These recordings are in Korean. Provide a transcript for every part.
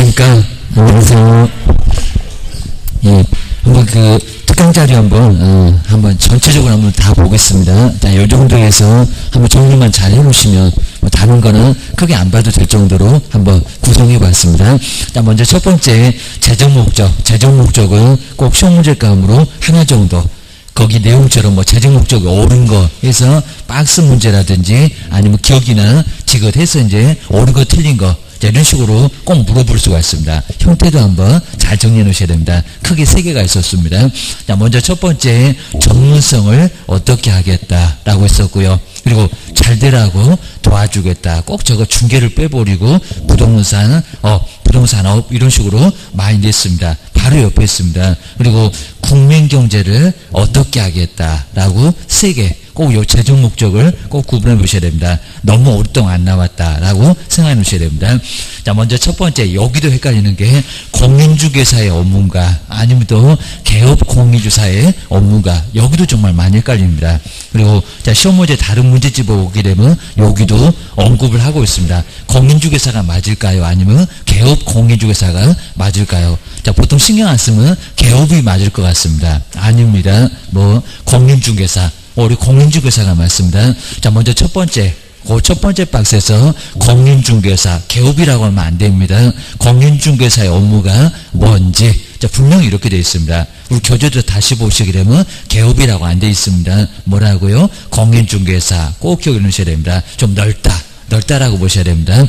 안녕하십니까. 안녕하세요. 예, 한번 그 특강 자료 한번 전체적으로 한번 다 보겠습니다. 자, 요 정도에서 한번 정리만 잘 해보시면 뭐 다른 거는 크게 안 봐도 될 정도로 한번 구성해 봤습니다. 자, 먼저 첫 번째 재정 목적. 재정 목적은 꼭 시험 문제 감으로 하나 정도. 거기 내용처럼 뭐 재정 목적이 옳은 거 해서 박스 문제라든지 아니면 기억이나 지긋해서 이제 옳은 거 틀린 거 이런 식으로 꼭 물어볼 수가 있습니다. 형태도 한번 잘 정리해 놓으셔야 됩니다. 크게 3개가 있었습니다. 자, 먼저 첫 번째 전문성을 어떻게 하겠다라고 했었고요. 그리고 잘 되라고 도와주겠다. 꼭 저거 중개를 빼버리고 부동산업 이런 식으로 많이 냈습니다. 바로 옆에 있습니다. 그리고 국민경제를 어떻게 하겠다라고 3개. 꼭 요 재정 목적을 꼭 구분해 보셔야 됩니다. 너무 오랫동안 안 나왔다라고 생각해 놓으셔야 됩니다. 자, 먼저 첫 번째, 여기도 헷갈리는 게 공인중개사의 업무인가 아니면 또 개업 공인주사의 업무인가, 여기도 정말 많이 헷갈립니다. 그리고 자, 시험 문제 다른 문제집에 오게 되면 여기도 언급을 하고 있습니다. 공인중개사가 맞을까요? 아니면 개업 공인중개사가 맞을까요? 자, 보통 신경 안 쓰면 개업이 맞을 것 같습니다. 아닙니다. 뭐 공인중개사, 우리 공인중개사가 맞습니다. 자, 먼저 첫 번째, 그 첫 번째 박스에서 공인중개사, 개업이라고 하면 안 됩니다. 공인중개사의 업무가 뭔지, 자, 분명히 이렇게 되어 있습니다. 우리 교재도 다시 보시게 되면 개업이라고 안 되어 있습니다. 뭐라고요? 공인중개사. 꼭 기억해 놓으셔야 됩니다. 좀 넓다라고 보셔야 됩니다.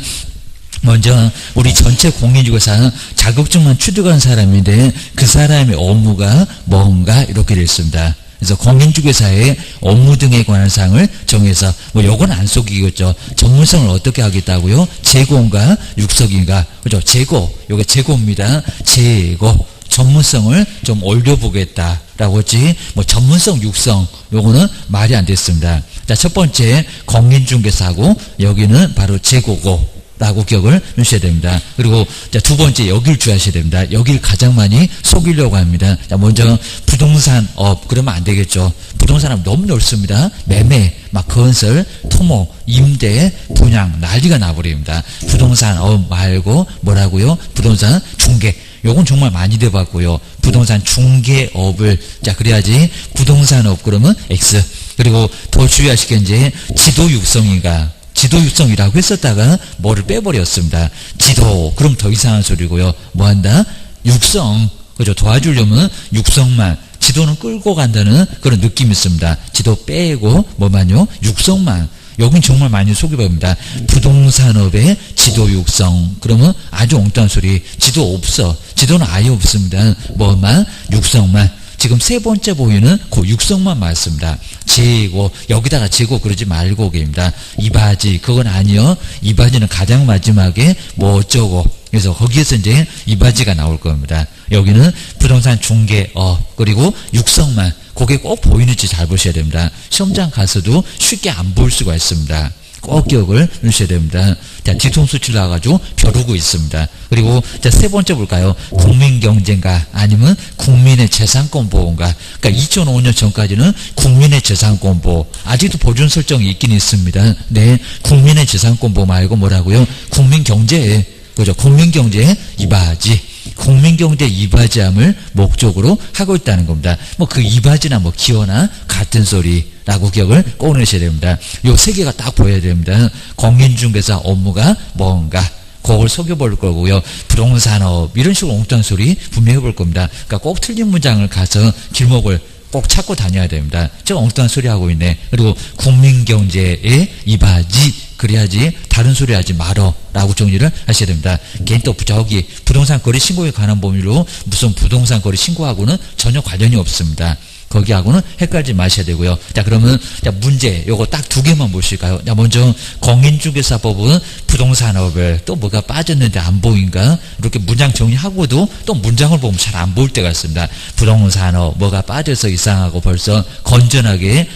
먼저 우리 전체 공인중개사 자격증만 취득한 사람인데 그 사람의 업무가 뭔가 이렇게 되어 있습니다. 그래서 공인중개사의 업무 등에 관한 사항을 정해서 뭐 요건 안 속이겠죠. 전문성을 어떻게 하겠다고요? 재고인가 육성인가, 그죠? 재고, 요게 재고입니다. 재고 전문성을 좀 올려보겠다라고 했지, 뭐 전문성 육성 요거는 말이 안 됐습니다. 자, 첫 번째 공인중개사고 여기는 바로 재고고 라고 기억을 해주셔야 됩니다. 그리고 자, 두 번째 여길 주의하셔야 됩니다. 여길 가장 많이 속이려고 합니다. 자, 먼저 부동산업 그러면 안 되겠죠. 부동산업 너무 넓습니다. 매매, 막 건설, 토목, 임대, 분양 난리가 나버립니다. 부동산업 말고 뭐라고요? 부동산 중개. 요건 정말 많이 돼봤고요. 부동산 중개업을, 자, 그래야지 부동산업 그러면 X. 그리고 더 주의하실 게 이제 지도 육성인가. 지도 육성이라고 했었다가 뭐를 빼버렸습니다. 지도, 그럼 더 이상한 소리고요. 뭐 한다? 육성. 그죠? 도와주려면 육성만. 지도는 끌고 간다는 그런 느낌이 있습니다. 지도 빼고 뭐만요? 육성만. 여긴 정말 많이 속여봅니다. 부동산업의 지도 육성. 그러면 아주 엉뚱한 소리. 지도 없어. 지도는 아예 없습니다. 뭐만? 육성만. 지금 세 번째 보이는 그 육성만 맞습니다. 재고, 여기다가 재고 그러지 말고 계십니다. 이바지, 그건 아니요. 이바지는 가장 마지막에 뭐 어쩌고. 그래서 거기에서 이제 이바지가 나올 겁니다. 여기는 부동산 중개업, 그리고 육성만. 그게 꼭 보이는지 잘 보셔야 됩니다. 시험장 가서도 쉽게 안 볼 수가 있습니다. 꼭 기억을 해주셔야 됩니다. 자, 뒤통수 나와가지고 벼르고 있습니다. 그리고 자, 세 번째 볼까요? 국민경제인가 아니면 국민의 재산권 보호인가. 그러니까 2005년 전까지는 국민의 재산권 보호, 아직도 보존 설정이 있긴 있습니다. 네, 국민의 재산권 보호 말고 뭐라고요? 국민경제, 그죠? 국민경제 이바지. 국민경제 이바지함을 목적으로 하고 있다는 겁니다. 뭐 그 이바지나 뭐 기어나 같은 소리라고 기억을 꼭 내셔야 됩니다. 요 3개가 딱 보여야 됩니다. 공인중개사 업무가 뭔가, 그걸 속여볼 거고요. 부동산업 이런 식으로 엉뚱한 소리 분명히 해볼 겁니다. 그러니까 꼭 틀린 문장을 가서 길목을 꼭 찾고 다녀야 됩니다. 저 엉뚱한 소리 하고 있네. 그리고 국민경제의 이바지, 그래야지 다른 소리 하지 말어 라고 정리를 하셔야 됩니다. 개인 또 저기 부동산 거래 신고에 관한 범위로 무슨 부동산 거래 신고하고는 전혀 관련이 없습니다. 거기하고는 헷갈리지 마셔야 되고요. 자, 그러면 자, 문제 요거 딱 2개만 보실까요? 자, 먼저 공인중개사법은 부동산업을 또 뭐가 빠졌는데 안 보인가? 이렇게 문장 정리하고도 또 문장을 보면 잘 안 보일 때가 있습니다. 부동산업 뭐가 빠져서 이상하고 벌써 건전하게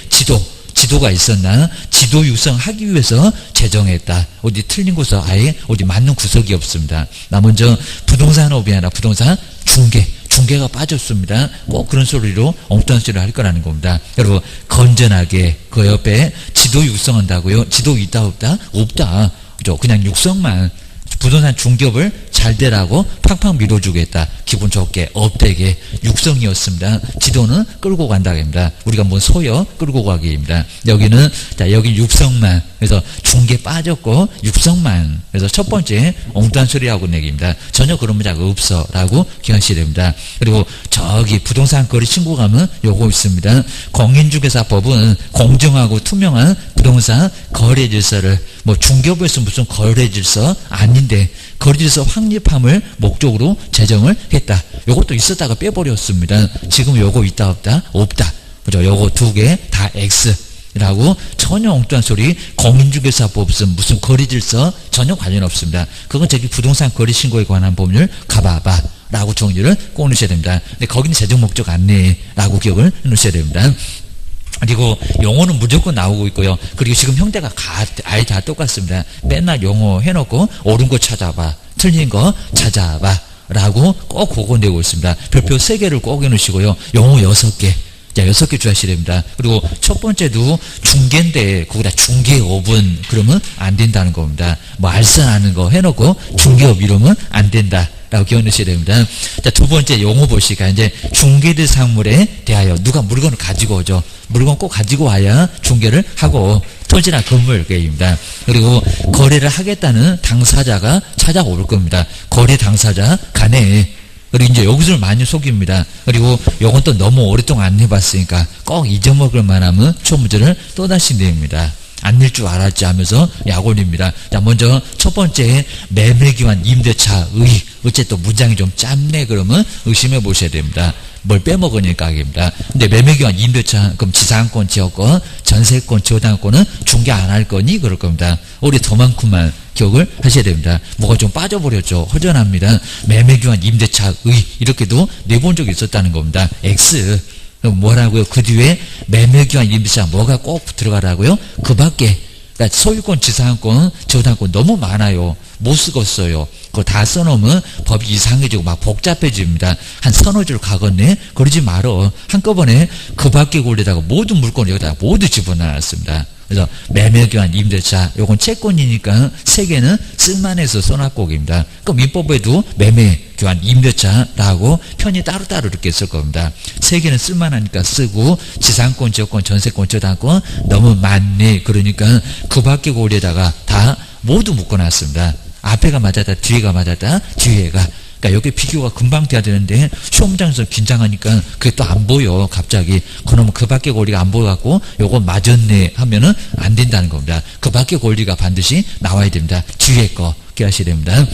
지도가 있었나? 지도 육성하기 위해서 제정했다. 어디 틀린 곳에 아예 어디 맞는 구석이 없습니다. 나 먼저 부동산업이 아니라 부동산 중개가 빠졌습니다. 꼭 그런 소리로 엉뚱한 소리를 할 거라는 겁니다. 여러분, 건전하게 그 옆에 지도 육성한다고요? 지도 있다 없다? 없다. 그죠? 그냥 육성만 부동산 중개업을 잘 되라고 팍팍 밀어주겠다. 기분 좋게 업되게 육성이었습니다. 지도는 끌고 간다입니다. 우리가 뭐 소여 끌고 가기입니다. 여기는 자 여기 육성만 그래서 중개 빠졌고 육성만 그래서 첫 번째 엉뚱한 소리하고 내기입니다. 전혀 그런 문제가 없어라고 기억하셔야 됩니다. 그리고 저기 부동산 거래 신고 가면 요거 있습니다. 공인중개사법은 공정하고 투명한 부동산 거래 질서를 뭐 중개업에서 무슨 거래 질서 아닌데 거래 질서 확립함을 목적으로 제정을 했다. 요것도 있었다가 빼버렸습니다. 지금 요거 있다 없다? 없다. 그죠? 요거 두 개 다 X. 라고 전혀 엉뚱한 소리 공인중개사법은 무슨 거래 질서 전혀 관련 없습니다. 그건 저기 부동산 거래 신고에 관한 법률 가봐봐 라고 정리를 꼭 넣으셔야 됩니다. 근데 거기는 재정 목적 안내라고 기억을 넣으셔야 됩니다. 그리고 용어는 무조건 나오고 있고요. 그리고 지금 형태가 아예 다 똑같습니다. 맨날 용어 해놓고 옳은 거 찾아봐 틀린 거 찾아봐 라고 꼭 그거 내고 있습니다. 별표 3개를 꼭 해놓으시고요. 용어 6개 자, 6개 주하셔야 됩니다. 그리고 첫 번째도 중개인데 거기다 중개업은 그러면 안 된다는 겁니다. 뭐 알선하는 거 해놓고 중개업 이러면 안 된다. 라고 기억하셔야 됩니다. 자, 두 번째 용어 보시니까 이제 중개대 상물에 대하여 누가 물건을 가지고 오죠. 물건 꼭 가지고 와야 중개를 하고 토지나 건물입니다. 그리고 거래를 하겠다는 당사자가 찾아올 겁니다. 거래 당사자 간에 그리고 이제 여기서 많이 속입니다. 그리고 요건 또 너무 오랫동안 안 해봤으니까 꼭 잊어먹을 만하면 초문제를 또다시 냅니다. 안 낼 줄 알았지 하면서 약올립니다. 자, 먼저 첫 번째 매매기한 임대차의 어쨌든 문장이 좀 짧네 그러면 의심해 보셔야 됩니다. 뭘 빼먹으니까 입니다. 근데 매매기한 임대차 그럼 지상권 지역권 전세권 지어당권은 중개 안 할 거니 그럴 겁니다. 우리 더 많구만 기억을 하셔야 됩니다. 뭐가 좀 빠져버렸죠. 허전합니다. 매매기한 임대차의 이렇게도 내본 적이 있었다는 겁니다. X 그럼 뭐라고요? 그 뒤에 매매기한 임대차 뭐가 꼭 들어가라고요? 그 밖에 그러니까 소유권, 지상권, 저당권 너무 많아요. 못 쓰겠어요. 그거 다 써놓으면 법이 이상해지고 막 복잡해집니다. 한 서너 줄 가겠네? 그러지 말어. 한꺼번에 그 밖에 골려다가 모든 물건을 여기다가 모두 집어넣었습니다. 그래서 매매교환 임대차 요건 채권이니까 3개는 쓸만해서 써놨고입니다. 그럼 민법에도 매매교환 임대차라고 편이 따로따로 이렇게 쓸 겁니다. 3개는 쓸만하니까 쓰고 지상권, 지역권, 전세권, 저당권 너무 많네. 그러니까 그 밖에 고리에다가 다 모두 묶어놨습니다. 앞에가 맞았다, 뒤에가 맞았다, 뒤에가 그러니까 여기 비교가 금방 돼야 되는데 시험장에서 긴장하니까 그게 또 안 보여 갑자기. 그러면 그 밖에 권리가 안 보여갖고 요거 맞았네 하면은 안 된다는 겁니다. 그 밖에 권리가 반드시 나와야 됩니다. 뒤에 거 기억하셔야 됩니다.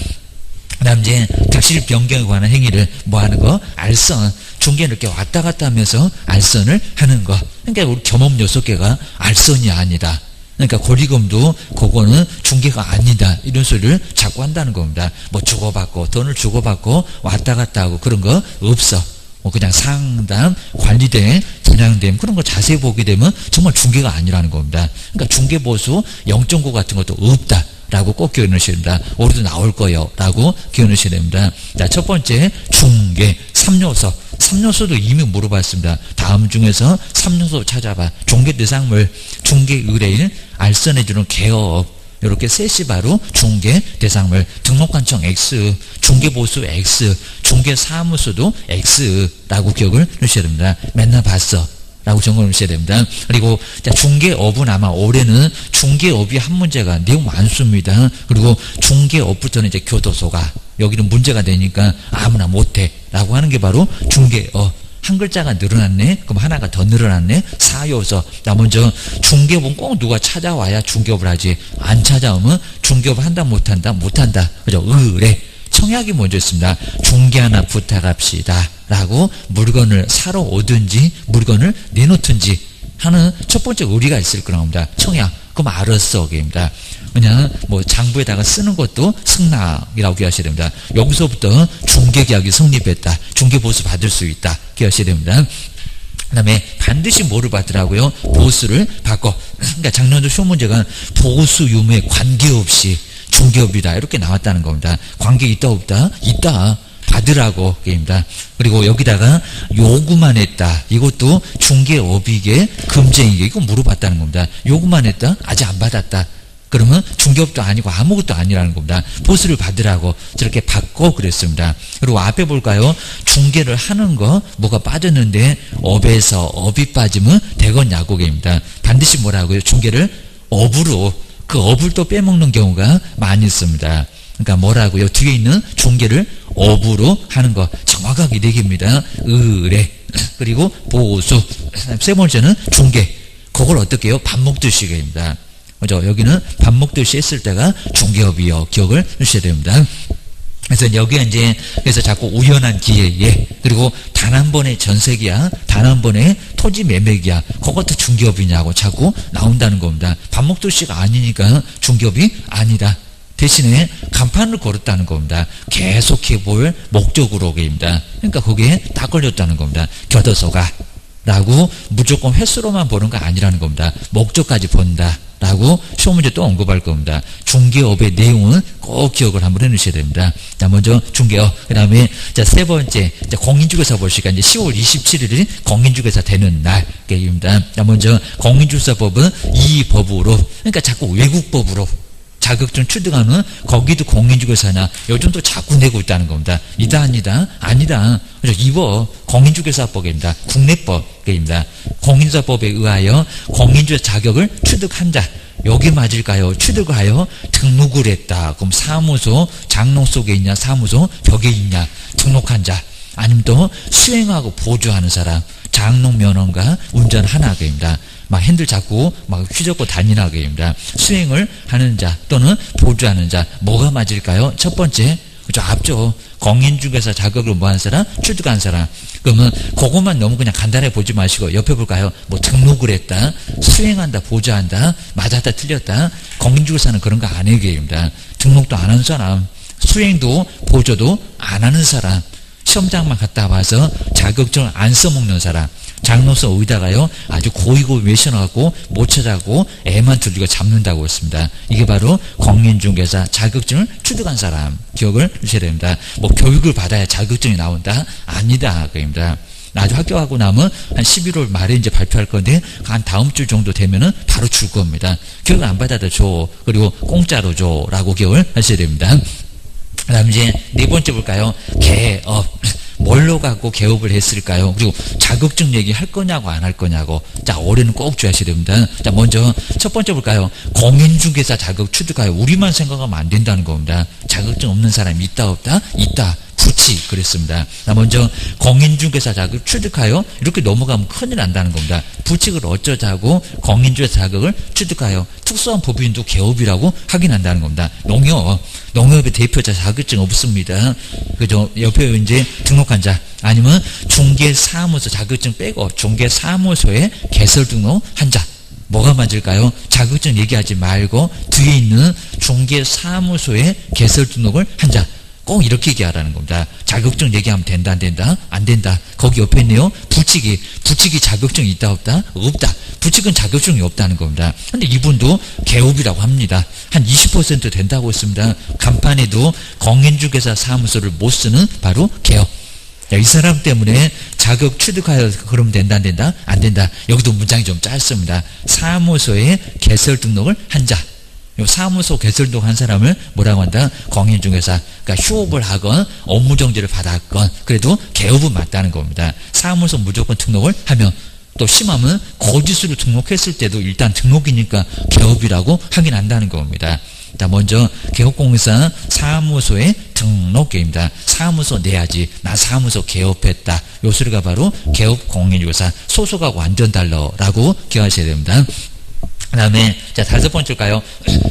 그 다음 이제 득실 변경에 관한 행위를 뭐 하는 거? 알선. 중개는 이렇게 왔다 갔다 하면서 알선을 하는 거. 그러니까 우리 겸업 6개가 알선이 아니다. 그러니까 권리금도 그거는 중개가 아니다 이런 소리를 자꾸 한다는 겁니다. 뭐 주고받고 돈을 주고받고 왔다 갔다 하고 그런 거 없어. 뭐 그냥 상담, 관리된, 분양됨 그런 거 자세히 보게 되면 정말 중개가 아니라는 겁니다. 그러니까 중개보수 0.9 같은 것도 없다. 라고 꼭 기억해 놓으셔야 됩니다. 올해도 나올 거예요. 라고 기억해 놓으셔야 됩니다. 자, 첫 번째, 중개, 3요소. 3요소도 이미 물어봤습니다. 다음 중에서 3요소 찾아봐. 중개 대상물, 중개 의뢰인, 알선해주는 개업. 이렇게 셋이 바로 중개 대상물. 등록관청 X, 중개보수 X, 중개사무소도 X라고 기억을 놓으셔야 됩니다. 맨날 봤어. 라고 점검을 하셔야 됩니다. 그리고 중개업은 아마 올해는 중개업이 한 문제가 내용 많습니다. 그리고 중개업부터는 이제 교도소가 여기는 문제가 되니까 아무나 못해 라고 하는 게 바로 중개업. 한 글자가 늘어났네. 그럼 하나가 더 늘어났네. 4요소. 나 먼저 중개업은 꼭 누가 찾아와야 중개업을 하지. 안 찾아오면 중개업 한다 못한다 못한다. 그죠? 의뢰. 청약이 먼저 있습니다. 중개 하나 부탁합시다. 라고 물건을 사러 오든지 물건을 내놓든지 하는 첫 번째 의리가 있을 거랍니다. 청약. 그럼 알았어. 입니다. 그냥 뭐 장부에다가 쓰는 것도 승낙이라고 기억하셔야 됩니다. 여기서부터 중개계약이 성립했다. 중개보수 받을 수 있다. 기억하셔야 됩니다. 그 다음에 반드시 뭐를 받더라고요? 보수를 받고. 그러니까 작년도 시험 문제가 보수 유무에 관계없이 중개업이다 이렇게 나왔다는 겁니다. 관계 있다 없다? 있다. 받으라고 게임이다. 그리고 여기다가 요구만 했다. 이것도 중개업이게 금쟁이게 이거 물어봤다는 겁니다. 요구만 했다? 아직 안 받았다. 그러면 중개업도 아니고 아무것도 아니라는 겁니다. 보수를 받으라고 저렇게 받고 그랬습니다. 그리고 앞에 볼까요? 중개를 하는 거 뭐가 빠졌는데 업에서 업이 빠지면 대건 야곡입니다. 반드시 뭐라고요? 중개를 업으로 그 업을 또 빼먹는 경우가 많이 있습니다. 그러니까 뭐라고요? 뒤에 있는 중개를 업으로 하는 거 정확하게 네 개입니다. 의뢰 그리고 보수 세 번째는 중개 그걸 어떻게 해요? 밥 먹듯이 입니다. 그죠? 여기는 밥 먹듯이 했을 때가 중개업이요. 기억을 주셔야 됩니다. 그래서 여기에 이제 그래서 자꾸 우연한 기회에 그리고 단 한 번의 전세기야 단 한 번의 토지 매매기야 그것도 중개업이냐고 자꾸 나온다는 겁니다. 밥 먹듯이가 아니니까 중개업이 아니다. 대신에 간판을 걸었다는 겁니다. 계속해 볼 목적으로입니다. 그러니까 거기에 딱 걸렸다는 겁니다. 교도소가 라고 무조건 횟수로만 보는 거 아니라는 겁니다. 목적까지 본다 라고 시험 문제 또 언급할 겁니다. 중개업의 내용은 꼭 기억을 한번 해놓으셔야 됩니다. 자, 먼저 중개업. 그 다음에 자, 세 번째 공인중개사 볼 시간 이제 10월 27일이 공인중개사 되는 날입니다. 자, 먼저 공인중개사법은 이 법으로 그러니까 자꾸 외국법으로 자격증 취득하는 거기도 공인중개사냐 요즘도 자꾸 내고 있다는 겁니다. 이다 아니다 아니다. 그래서 이법 공인중개사법입니다. 국내법입니다. 공인중개사법에 의하여 공인중개사 자격을 취득한 자 여기 맞을까요? 취득하여 등록을 했다. 그럼 사무소 장롱 속에 있냐 사무소 벽에 있냐 등록한 자 아니면 또 수행하고 보조하는 사람 장롱 면허가 운전 하나입니다. 막 핸들 잡고 막 휘젓고 다니나 그입니다. 수행을 하는 자 또는 보조하는 자 뭐가 맞을까요? 첫 번째 그죠 앞쪽 공인중개사 자격을 뭐 한 사람 취득한 사람 그러면 그것만 너무 그냥 간단하게 보지 마시고 옆에 볼까요? 뭐 등록을 했다 수행한다 보조한다 맞았다 틀렸다 공인중개사는 그런 거 안 해결입니다. 등록도 안 하는 사람 수행도 보조도 안 하는 사람 시험장만 갔다 와서 자격증을 안 써먹는 사람 장로서 어디다가요 아주 고위고위 외셔놔갖고 못 찾아고 애만 들리고 잡는다고 했습니다. 이게 바로 공인중개사 자격증을 취득한 사람 기억을 주셔야 됩니다. 뭐 교육을 받아야 자격증이 나온다? 아니다 그입니다. 나중에 합격하고 나면 한 11월 말에 이제 발표할 건데 한 다음 주 정도 되면은 바로 줄 겁니다. 교육 안 받아도 줘 그리고 공짜로 줘 라고 기억을 하셔야 됩니다. 그 다음 이제 네 번째 볼까요? 개업. 뭘로 갖고 개업을 했을까요? 그리고 자격증 얘기 할 거냐고 안 할 거냐고. 자, 올해는 꼭 주셔야 됩니다. 자, 먼저 첫 번째 볼까요? 공인중개사 자격 취득하여 우리만 생각하면 안 된다는 겁니다. 자격증 없는 사람이 있다 없다? 있다. 부칙 그랬습니다. 자, 먼저 공인중개사 자격 취득하여 이렇게 넘어가면 큰일 난다는 겁니다. 부칙을 어쩌자고 공인중개사 자격을 취득하여 특수한 법인도 개업이라고 확인한다는 겁니다. 농협의 대표자 자격증 없습니다. 그죠? 옆에 이제 등록한 자 아니면 중개사무소 자격증 빼고 중개사무소에 개설 등록한 자 뭐가 맞을까요? 자격증 얘기하지 말고 뒤에 있는 중개사무소에 개설 등록을 한 자 꼭 이렇게 얘기하라는 겁니다. 자격증 얘기하면 된다 안 된다? 안 된다. 거기 옆에 있네요. 부칙이 자격증이 있다 없다? 없다. 부칙은 자격증이 없다는 겁니다. 근데 이분도 개업이라고 합니다. 한 20% 된다고 했습니다. 간판에도 공인중개사 사무소를 못 쓰는 바로 개업. 야, 이 사람 때문에 자격 취득하여 그러면 된다 안 된다? 안 된다. 여기도 문장이 좀 짧습니다. 사무소에 개설 등록을 한 자. 사무소 개설 등록한 사람을 뭐라고 한다? 공인중개사. 그러니까 휴업을 하건 업무정지를 받았건 그래도 개업은 맞다는 겁니다. 사무소 무조건 등록을 하면 또 심하면 거짓으로 등록했을 때도 일단 등록이니까 개업이라고 확인한다는 겁니다. 자, 먼저 개업공사 사무소에 등록입니다. 사무소 내야지. 나 사무소 개업했다. 요 소리가 바로 개업공인중개사. 소속하고 완전 달러라고 기억하셔야 됩니다. 그 다음에 자 다섯 번째일까요?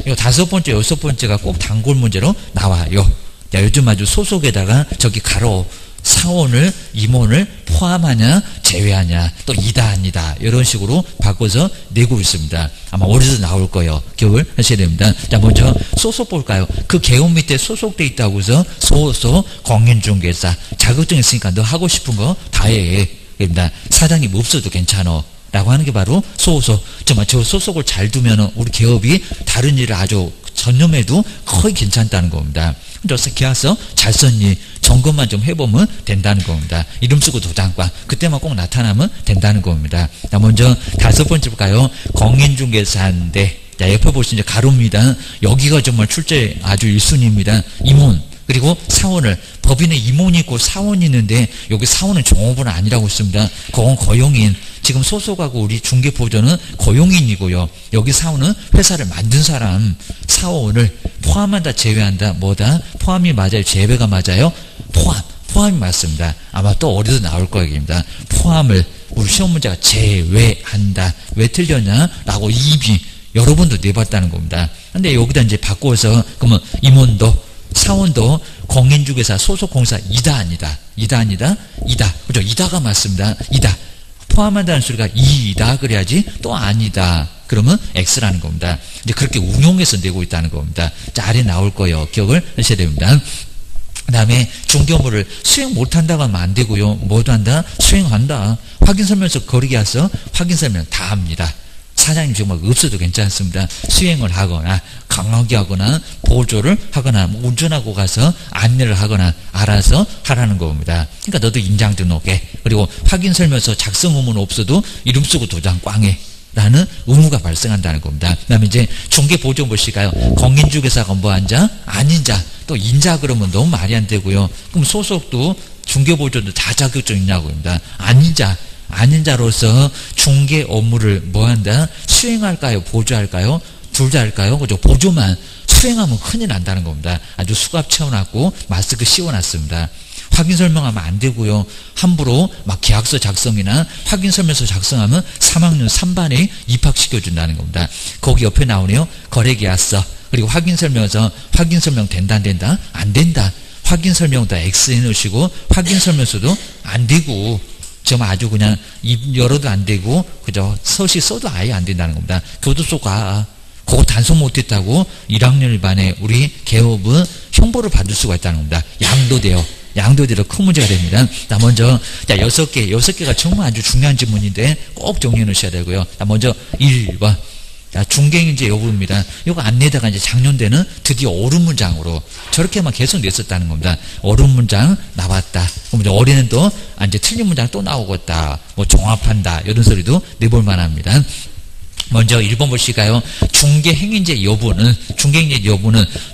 이 다섯 번째 여섯 번째가 꼭 단골 문제로 나와요. 야, 요즘 아주 소속에다가 저기 가로 사원을 임원을 포함하냐 제외하냐 또 이다 아니다 이런 식으로 바꿔서 내고 있습니다. 아마 올해도 나올 거예요. 기억을 하셔야 됩니다. 자, 먼저 소속 볼까요? 그 개업 밑에 소속돼 있다고 해서 소속 공인중개사 자격증 있으니까 너 하고 싶은 거 다 해. 입니다. 사장님 없어도 괜찮아 라고 하는 게 바로 소속. 정말 저 소속을 잘 두면 우리 기업이 다른 일을 아주 전념해도 거의 괜찮다는 겁니다. 그래서 계약서 잘 썼니? 점검만 좀 해보면 된다는 겁니다. 이름 쓰고 도장과 그때만 꼭 나타나면 된다는 겁니다. 자, 먼저 다섯 번째 볼까요? 공인중개사인데 자, 옆에 보시면 이제 가로입니다. 여기가 정말 출제 아주 1순위입니다. 임원. 그리고 사원을, 법인에 임원이 있고 사원이 있는데 여기 사원은 종업원 아니라고 있습니다. 그건 고용인. 지금 소속하고 우리 중개보조는 고용인이고요. 여기 사원은 회사를 만든 사람, 사원을 포함한다, 제외한다. 뭐다? 포함이 맞아요? 제외가 맞아요? 포함이 맞습니다. 아마 또 어디서 나올 거입니다. 포함을 우리 시험 문제가 제외한다. 왜 틀렸냐? 라고 이미 여러분도 내봤다는 겁니다. 근데 여기다 이제 바꿔서 그러면 임원도 사원도 공인중개사 소속공사 이다 아니다. 이다 아니다. 이다. 그죠? 이다가 맞습니다. 이다. 포함한다는 소리가 이다 그래야지 또 아니다. 그러면 X라는 겁니다. 이제 그렇게 운용해서 내고 있다는 겁니다. 자, 아래 나올 거예요. 기억을 하셔야 됩니다. 그 다음에 중개업무를 수행 못한다고 하면 안 되고요. 뭐도 한다? 수행한다. 확인설명서 거리게 와서 확인설명 다 합니다. 사장님 정말 없어도 괜찮습니다. 수행을 하거나 강하게 하거나 보조를 하거나 운전하고 가서 안내를 하거나 알아서 하라는 겁니다. 그러니까 너도 인장 등록해. 그리고 확인설명서 작성 의무는 없어도 이름 쓰고 도장 꽝해. 라는 의무가 발생한다는 겁니다. 그 다음에 이제 중개보조 보실까요? 공인중개사가 뭐 한자? 아닌 자. 또 인자 그러면 너무 말이 안 되고요. 그럼 소속도 중개보조도 다 자격증 있냐고 합니다. 아닌 자. 아닌 자로서 중개 업무를 뭐 한다? 수행할까요? 보조할까요? 둘 다 할까요? 그죠? 보조만 수행하면 큰일 난다는 겁니다. 아주 수갑 채워놨고 마스크 씌워놨습니다. 확인설명하면 안 되고요. 함부로 막 계약서 작성이나 확인설명서 작성하면 3학년 3반에 입학시켜준다는 겁니다. 거기 옆에 나오네요. 거래계약서 그리고 확인설명서 확인설명 된다 안 된다? 안 된다. 확인설명도 X에 넣으시고 확인설명서도 안 되고 지금 아주 그냥 입 열어도 안 되고 그죠? 서시 써도 아예 안 된다는 겁니다. 교도소 가. 그거 단속 못했다고 1학년 1반에 우리 개업은 형벌을 받을 수가 있다는 겁니다. 양도돼요. 양도대로 큰 문제가 됩니다. 자, 먼저, 자, 6개가 정말 아주 중요한 질문인데 꼭 정리해 놓으셔야 되고요. 자, 먼저 1번. 자, 중개인제 여부입니다. 이거 안내다가 이제 작년대는 드디어 옳은 문장으로 저렇게만 계속 냈었다는 겁니다. 옳은 문장 나왔다. 그럼 이제 올해는 또, 이제 틀린 문장 또 나오겠다. 뭐 종합한다. 이런 소리도 내볼 만합니다. 먼저 1번 보실까요? 중개행위인제 여부는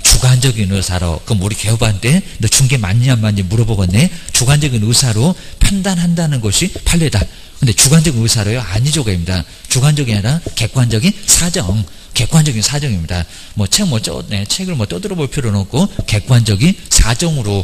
주관적인 의사로. 그럼 우리 개업한테 너 중개 맞냐 안 맞냐 물어보겠네. 주관적인 의사로 판단한다는 것이 판례다. 근데 주관적인 의사로요? 아니죠, 입니다. 주관적이 아니라 객관적인 사정. 객관적인 사정입니다. 뭐 책을 떠들어 볼 필요는 없고 객관적인 사정으로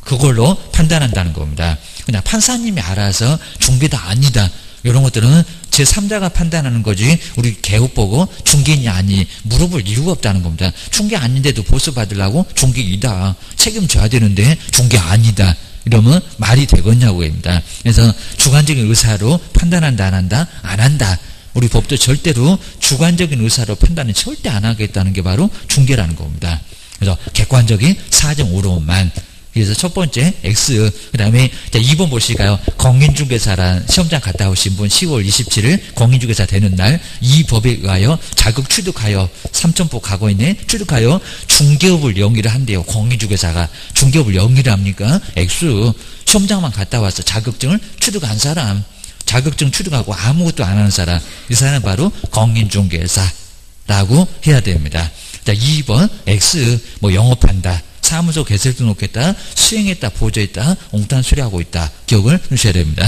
그걸로 판단한다는 겁니다. 그냥 판사님이 알아서 중개다 아니다. 이런 것들은 제3자가 판단하는 거지 우리 개업 보고 중개인이 아니 물어볼 이유가 없다는 겁니다. 중개 아닌데도 보수 받으려고 중개이다. 책임져야 되는데 중개 아니다. 이러면 말이 되겠냐고 합니다. 그래서 주관적인 의사로 판단한다 안 한다? 안 한다. 우리 법도 절대로 주관적인 의사로 판단은 절대 안 하겠다는 게 바로 중개라는 겁니다. 그래서 객관적인 사정 오론만. 그래서 첫 번째 X. 그 다음에 2번 보실까요? 공인중개사란 시험장 갔다 오신 분 10월 27일 공인중개사 되는 날 이 법에 의하여 자격 취득하여 삼천포 가고 있네. 취득하여 중개업을 영위를 한대요. 공인중개사가 중개업을 영위를 합니까? X. 시험장만 갔다 와서 자격증을 취득한 사람, 자격증 취득하고 아무것도 안 하는 사람, 이 사람은 바로 공인중개사라고 해야 됩니다. 자, 2번 X. 뭐 영업한다, 사무소 개설 등록했다, 수행했다, 보조했다, 옹탄 수리하고 있다. 기억을 하셔야 됩니다.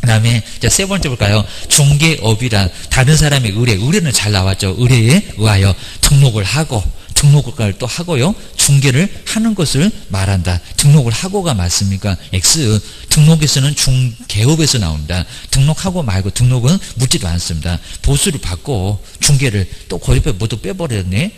그 다음에 세 번째 볼까요? 중개업이란 다른 사람의 의뢰는 잘 나왔죠. 의뢰에 의하여 등록을 하고, 등록을 또 하고요. 중개를 하는 것을 말한다. 등록을 하고가 맞습니까? X. 등록에서는 중개업에서 나옵니다. 등록하고 말고 등록은 묻지도 않습니다. 보수를 받고 중개를 또 거기 뭐도 빼버렸네.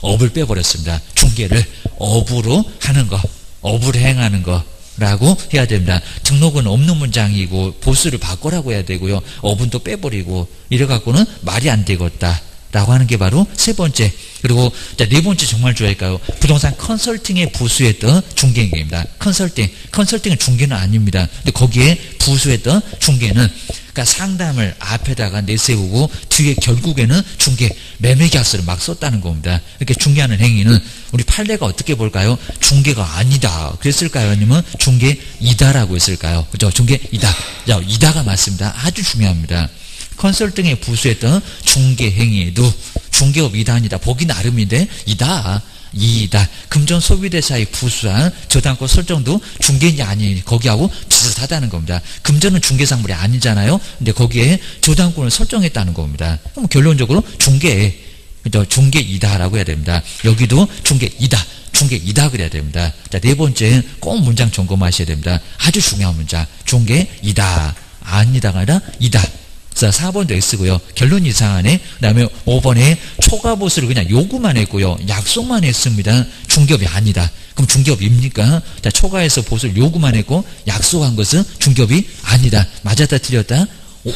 업을 빼버렸습니다. 중개를 업으로 하는 거, 업을 행하는 거 라고 해야 됩니다. 등록은 없는 문장이고 보수를 바꾸라고 해야 되고요. 업은 또 빼버리고 이래갖고는 말이 안 되겠다 라고 하는 게 바로 세 번째. 그리고 네 번째 정말 좋아할까요? 부동산 컨설팅에 부수했던 중개입니다. 컨설팅은 중개는 아닙니다. 근데 거기에 부수했던 중개는 그러니까 상담을 앞에다가 내세우고 뒤에 결국에는 중개 매매계약서를 막 썼다는 겁니다. 이렇게 중개하는 행위는 우리 판례가 어떻게 볼까요? 중개가 아니다 그랬을까요? 아니면 중개이다라고 했을까요? 그죠? 중개이다. 자, 이다가 맞습니다. 아주 중요합니다. 컨설팅에 부수했던 중개행위에도 중개업 이다입니다. 보기 나름인데 이다. 금전 소비대사에 부수한 저당권 설정도 중개인이 아니 거기하고 비슷하다는 겁니다. 금전은 중개상물이 아니잖아요. 근데 거기에 저당권을 설정했다는 겁니다. 그럼 결론적으로 중개이다라고 해야 됩니다. 여기도 중개이다 그래야 됩니다. 자, 네 번째 꼭 문장 점검하셔야 됩니다. 아주 중요한 문장. 중개이다. 아니다가 아니라 이다. 자, 4번도 X고요. 결론 이상하네. 그 다음에 5번에 초과보수를 그냥 요구만 했고요. 약속만 했습니다. 중개업이 아니다. 그럼 중개업입니까? 자, 초과해서 보수를 요구만 했고 약속한 것은 중개업이 아니다. 맞았다 틀렸다?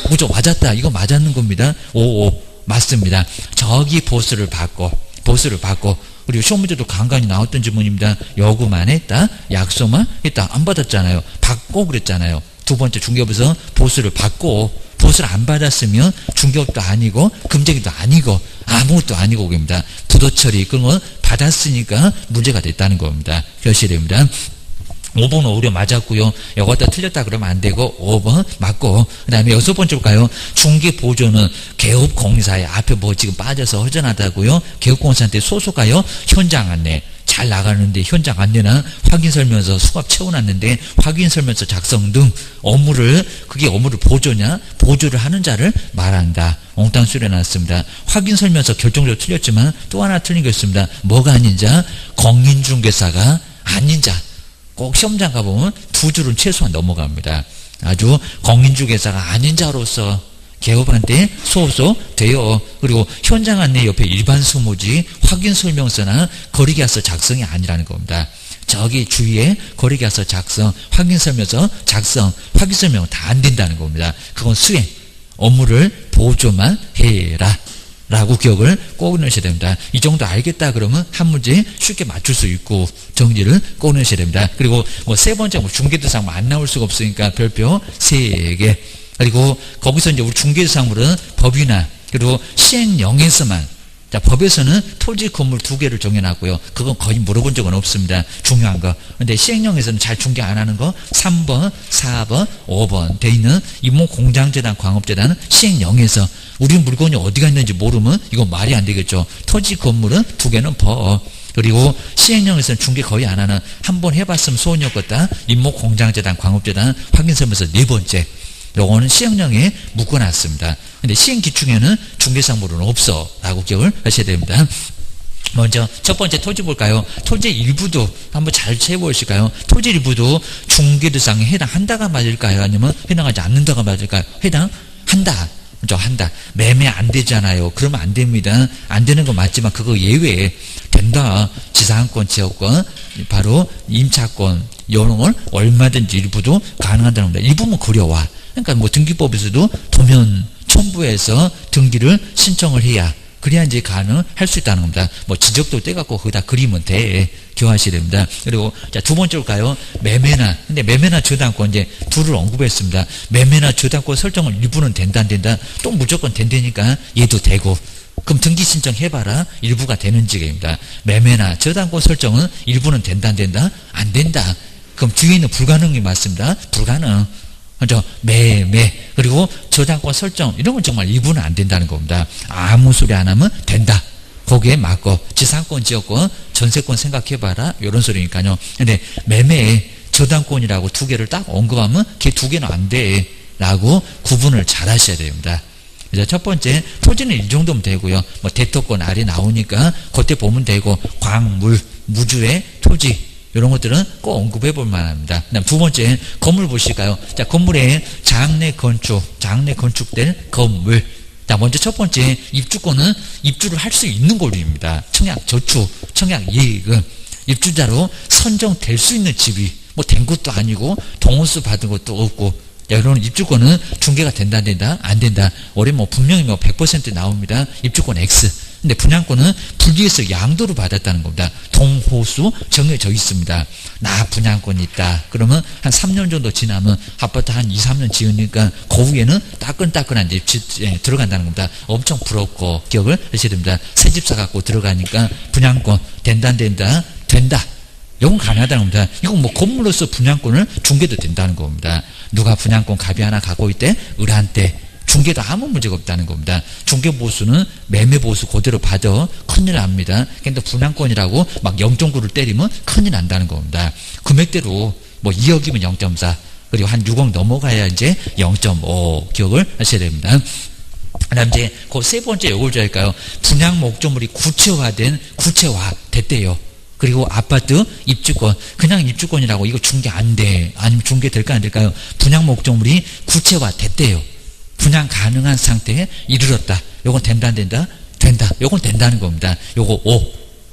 그죠? 맞았다. 이거 맞았는 겁니다. 맞습니다. 저기 보수를 받고 그리고 시험 문제도 간간히 나왔던 질문입니다. 요구만 했다. 약속만 했다. 안 받았잖아요. 받고 그랬잖아요. 두 번째 중개업에서 보수를 받고 보수를 안 받았으면 중개업도 아니고 금쟁이도 아니고 아무것도 아니고 그겁니다. 부도처리 그런 건 받았으니까 문제가 됐다는 겁니다. 결실됩니다. 5번 오히려 맞았고요. 이거 틀렸다 그러면 안 되고 5번 맞고 그 다음에 6번째 볼까요? 중개보조는 개업공사에 앞에 뭐 지금 빠져서 허전하다고요. 개업공사한테 소속하여 현장 안내 잘 나가는데 현장 안내나 확인설명서 수갑 채워놨는데 확인설명서 작성 등 그게 업무를 보조를 하는 자를 말한다. 엉뚱 수련났습니다. 확인설명서 결정적으로 틀렸지만 또 하나 틀린 게 있습니다. 뭐가 아닌 자? 공인중개사가 아닌 자. 꼭 시험장 가보면 두 줄은 최소한 넘어갑니다. 아주 공인중개사가 아닌 자로서 개업한테 소속돼요. 그리고 현장 안내 옆에 일반 소모지 확인설명서나 거래계약서 작성이 아니라는 겁니다. 저기 주위에 거래계약서 작성, 확인설명서 작성, 확인설명 다 안 된다는 겁니다. 그건 수행, 업무를 보조만 해라 라고 기억을 꼭 넣으셔야 됩니다. 이 정도 알겠다 그러면 한 문제 쉽게 맞출 수 있고 정리를 꼭 넣으셔야 됩니다. 그리고 세 번째 중개대상 안 나올 수가 없으니까 별표 3개. 그리고 거기서 이제 우리 중개대상물은 법이나 그리고 시행령에서만 자, 법에서는 토지 건물 2개를 정해놨고요. 그건 거의 물어본 적은 없습니다. 중요한 거. 근데 시행령에서는 잘 중개 안 하는 거 3번, 4번, 5번 돼 있는 임목공장재단, 광업재단은 시행령에서 우리 물건이 어디가 있는지 모르면 이건 말이 안 되겠죠. 토지 건물은 2개는 법. 그리고 시행령에서는 중개 거의 안 하는 한 번 해봤으면 소원이 없겠다. 임목공장재단, 광업재단 확인설명서 4번째. 요거는 시행령에 묶어놨습니다. 근데 시행기충에는 중개상물은 없어 라고 기억을 하셔야 됩니다. 먼저 첫 번째 토지 볼까요? 토지 일부도 한번 잘 채워보실까요? 토지 일부도 중개대상에 해당한다가 맞을까요? 아니면 해당하지 않는다가 맞을까요? 해당한다. 한다. 매매 안 되잖아요. 그러면 안 됩니다. 안 되는 건 맞지만 그거 예외에 된다. 지상권, 지역권, 바로 임차권 이런 걸 얼마든지 일부도 가능하다는 겁니다. 일부면 그려와. 그러니까 등기법에서도 도면 첨부해서 등기를 신청을 해야 그래야 이제 가능할 수 있다는 겁니다. 지적도 떼갖고 거기다 그리면 돼. 기억하셔야 됩니다. 그리고 자, 두 번째로 가요. 근데 매매나 저당권 이제 둘을 언급했습니다. 매매나 저당권 설정을 일부는 된다 안 된다? 또 무조건 된다니까 얘도 되고. 그럼 등기 신청 해봐라. 일부가 되는 지경입니다. 매매나 저당권 설정은 일부는 된다 안 된다? 안 된다. 그럼 뒤에 있는 불가능이 맞습니다. 불가능. 먼저 매매 그리고 저당권 설정 이런 건 정말 일부는 안 된다는 겁니다. 아무 소리 안 하면 된다. 거기에 맞고 지상권, 지역권, 전세권 생각해봐라 이런 소리니까요. 근데 매매에 저당권이라고 2개를 딱 언급하면 걔 2개는 안 돼 라고 구분을 잘 하셔야 됩니다. 그래서 첫 번째 토지는 이 정도면 되고요. 대토권 아래 나오니까 그때 보면 되고 광물, 무주의 토지 이런 것들은 꼭 언급해 볼 만합니다. 그다음 두 번째 건물 보실까요? 자, 건물에 장래 건축될 건물. 자, 먼저 첫 번째 입주권은 입주를 할 수 있는 권리입니다. 청약 저축, 청약 예금, 입주자로 선정될 수 있는 집이 된 것도 아니고 동호수 받은 것도 없고. 이런 입주권은 중개가 된다 안 된다? 안 된다. 올해 분명히 100% 나옵니다. 입주권 X. 근데 분양권은 분리해서 양도를 받았다는 겁니다. 동호수 정해져 있습니다. 나 분양권 있다. 그러면 한 3년 정도 지나면 아파트 한 2, 3년 지으니까 그 후에는 따끈따끈한 집 들어간다는 겁니다. 엄청 부럽고 기억을 하셔야 됩니다. 새 집 사갖고 들어가니까 분양권 된다 안 된다? 된다. 이건 가능하다는 겁니다. 이건 건물로서 분양권을 중개도 된다는 겁니다. 누가 분양권 갑이 하나 갖고 있대? 을한테 중개도 아무 문제가 없다는 겁니다. 중개보수는 매매보수 그대로 받아 큰일 납니다. 근데 분양권이라고 막 0.9를 때리면 큰일 난다는 겁니다. 금액대로 뭐 2억이면 0.4 그리고 한 6억 넘어가야 이제 0.5 기억을 하셔야 됩니다. 그다음 이제 그 세 번째 요걸 할까요? 분양 목적물이 구체화 됐대요. 그리고 아파트 입주권, 그냥 입주권이라고 이거 중개 안 돼. 아니면 중개 될까 안 될까요? 분양 목적물이 구체화 됐대요. 분양 가능한 상태에 이르렀다. 요건 된다 안 된다? 된다. 요건 된다는 겁니다. 요거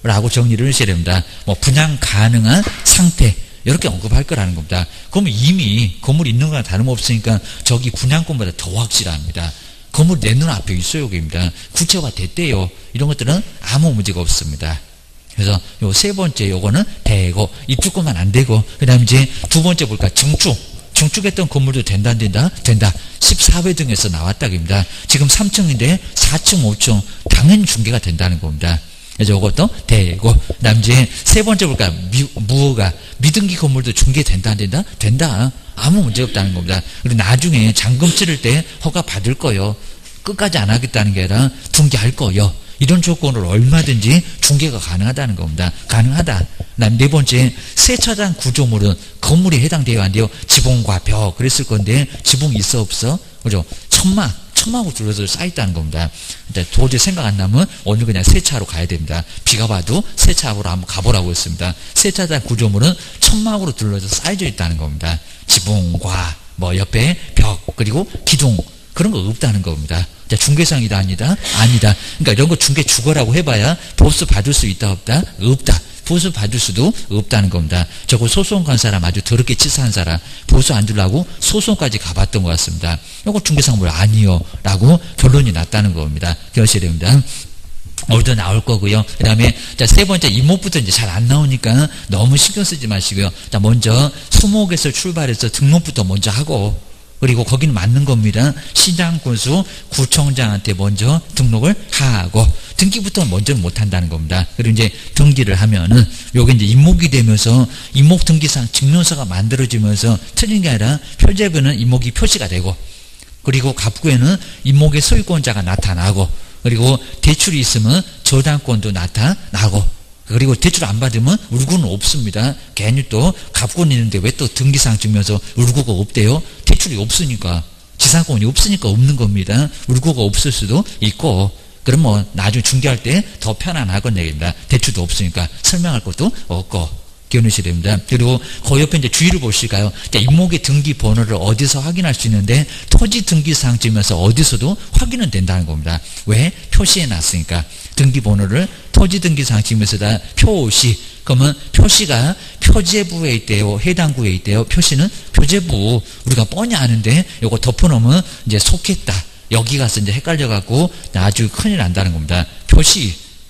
O라고 정리를 하셔야 됩니다. 뭐 분양 가능한 상태 이렇게 언급할 거라는 겁니다. 그러면 이미 건물 있는 거랑 다름없으니까 저기 분양권보다 더 확실합니다. 건물 내 눈앞에 있어요. 여기입니다. 구체화 됐대요. 이런 것들은 아무 문제가 없습니다. 그래서 요 세 번째 요거는 되고 입주권만 안 되고 그다음 이제 두 번째 볼까? 증축했던 건물도 된다 안 된다? 된다. 14회 등에서 나왔다입니다. 지금 3층인데 4층 5층 당연히 중개가 된다는 겁니다. 그래서 이것도 되고 그다음 이제 세 번째 볼까? 무허가 미등기 건물도 중개된다 안 된다? 된다. 아무 문제 없다는 겁니다. 그리고 나중에 잔금 치를 때 허가 받을 거요. 끝까지 안 하겠다는 게 아니라 중개할 거요. 이런 조건으로 얼마든지 중개가 가능하다는 겁니다. 가능하다. 그다음 네 번째 세차장 구조물은 건물에 해당돼요 안 돼요? 지붕과 벽 그랬을 건데 지붕 있어 없어? 그죠? 천막으로 둘러서 쌓여있다는 겁니다. 도저히 생각 안 나면 오늘 그냥 세차하러 가야 됩니다. 비가 와도 세차하러 한번 가보라고 했습니다. 세차장 구조물은 천막으로 둘러서 쌓여져 있다는 겁니다. 지붕과 뭐 옆에 벽 그리고 기둥 그런 거 없다는 겁니다. 중개상이다 아니다? 아니다. 그러니까 이런 거 중개 주거라고 해봐야 보수 받을 수 있다 없다? 없다. 보수 받을 수도 없다는 겁니다. 저거 소송 간 사람 아주 더럽게 치사한 사람 보수 안 주려고 소송까지 가봤던 것 같습니다. 이거 중개상물 아니요 라고 결론이 났다는 겁니다. 기억하셔야 됩니다. 오늘도 나올 거고요. 그 다음에 세 번째 이목부터 이제 잘 안 나오니까 너무 신경 쓰지 마시고요. 자 먼저 수목에서 출발해서 등록부터 먼저 하고 그리고 거기는 맞는 겁니다. 시장 군수 구청장한테 먼저 등록을 하고 등기부터 먼저 못 한다는 겁니다. 그리고 이제 등기를 하면은 요게 이제 임목이 되면서 임목 등기상 증명서가 만들어지면서 틀린 게 아니라 표제부는 임목이 표시가 되고 그리고 갑구에는 임목의 소유권자가 나타나고 그리고 대출이 있으면 저당권도 나타나고 그리고 대출 안 받으면 울구는 없습니다. 괜히 또 갑권 있는데 왜 또 등기상 증명서 울구가 없대요? 대출이 없으니까 지상권이 없으니까 없는 겁니다. 울구가 없을 수도 있고 그럼 뭐 나중에 중개할 때 더 편안하건 얘기입니다. 대출도 없으니까 설명할 것도 없고 기억하셔야 됩니다. 그리고 그 옆에 이제 주의를 보실까요? 임목의 등기 번호를 어디서 확인할 수 있는데 토지 등기상 증명서 어디서도 확인은 된다는 겁니다. 왜? 표시해 놨으니까. 등기 번호를 토지 등기상 증명서다 표시. 그러면 표시가 표제부에 있대요. 해당 구에 있대요. 표시는 표제부. 우리가 뻔히 아는데 요거 덮어놓으면 이제 속했다. 여기 가서 이제 헷갈려갖고 아주 큰일 난다는 겁니다.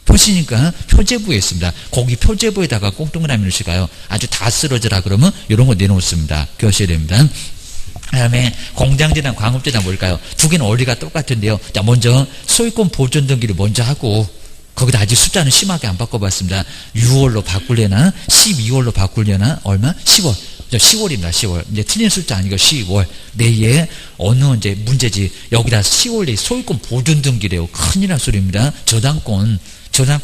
표시니까 표제부에 있습니다. 거기 표제부에다가 꼭 동그라미 넣으실까요? 아주 다 쓰러져라 그러면 이런 거 내놓습니다. 기억하셔야 됩니다. 그 다음에 공장재단, 광업재단 뭘까요? 두 개는 원리가 똑같은데요. 자, 먼저 소유권 보존 등기를 먼저 하고 거기다 아직 숫자는 심하게 안 바꿔봤습니다. 6월로 바꾸려나 12월로 바꾸려나 얼마? 10월. 10월입니다. 10월. 이제 틀린 숫자 아니고 10월. 내에 어느 이제 문제지. 여기다 10월에 소유권 보존 등기래요. 큰일 날 소리입니다. 저당권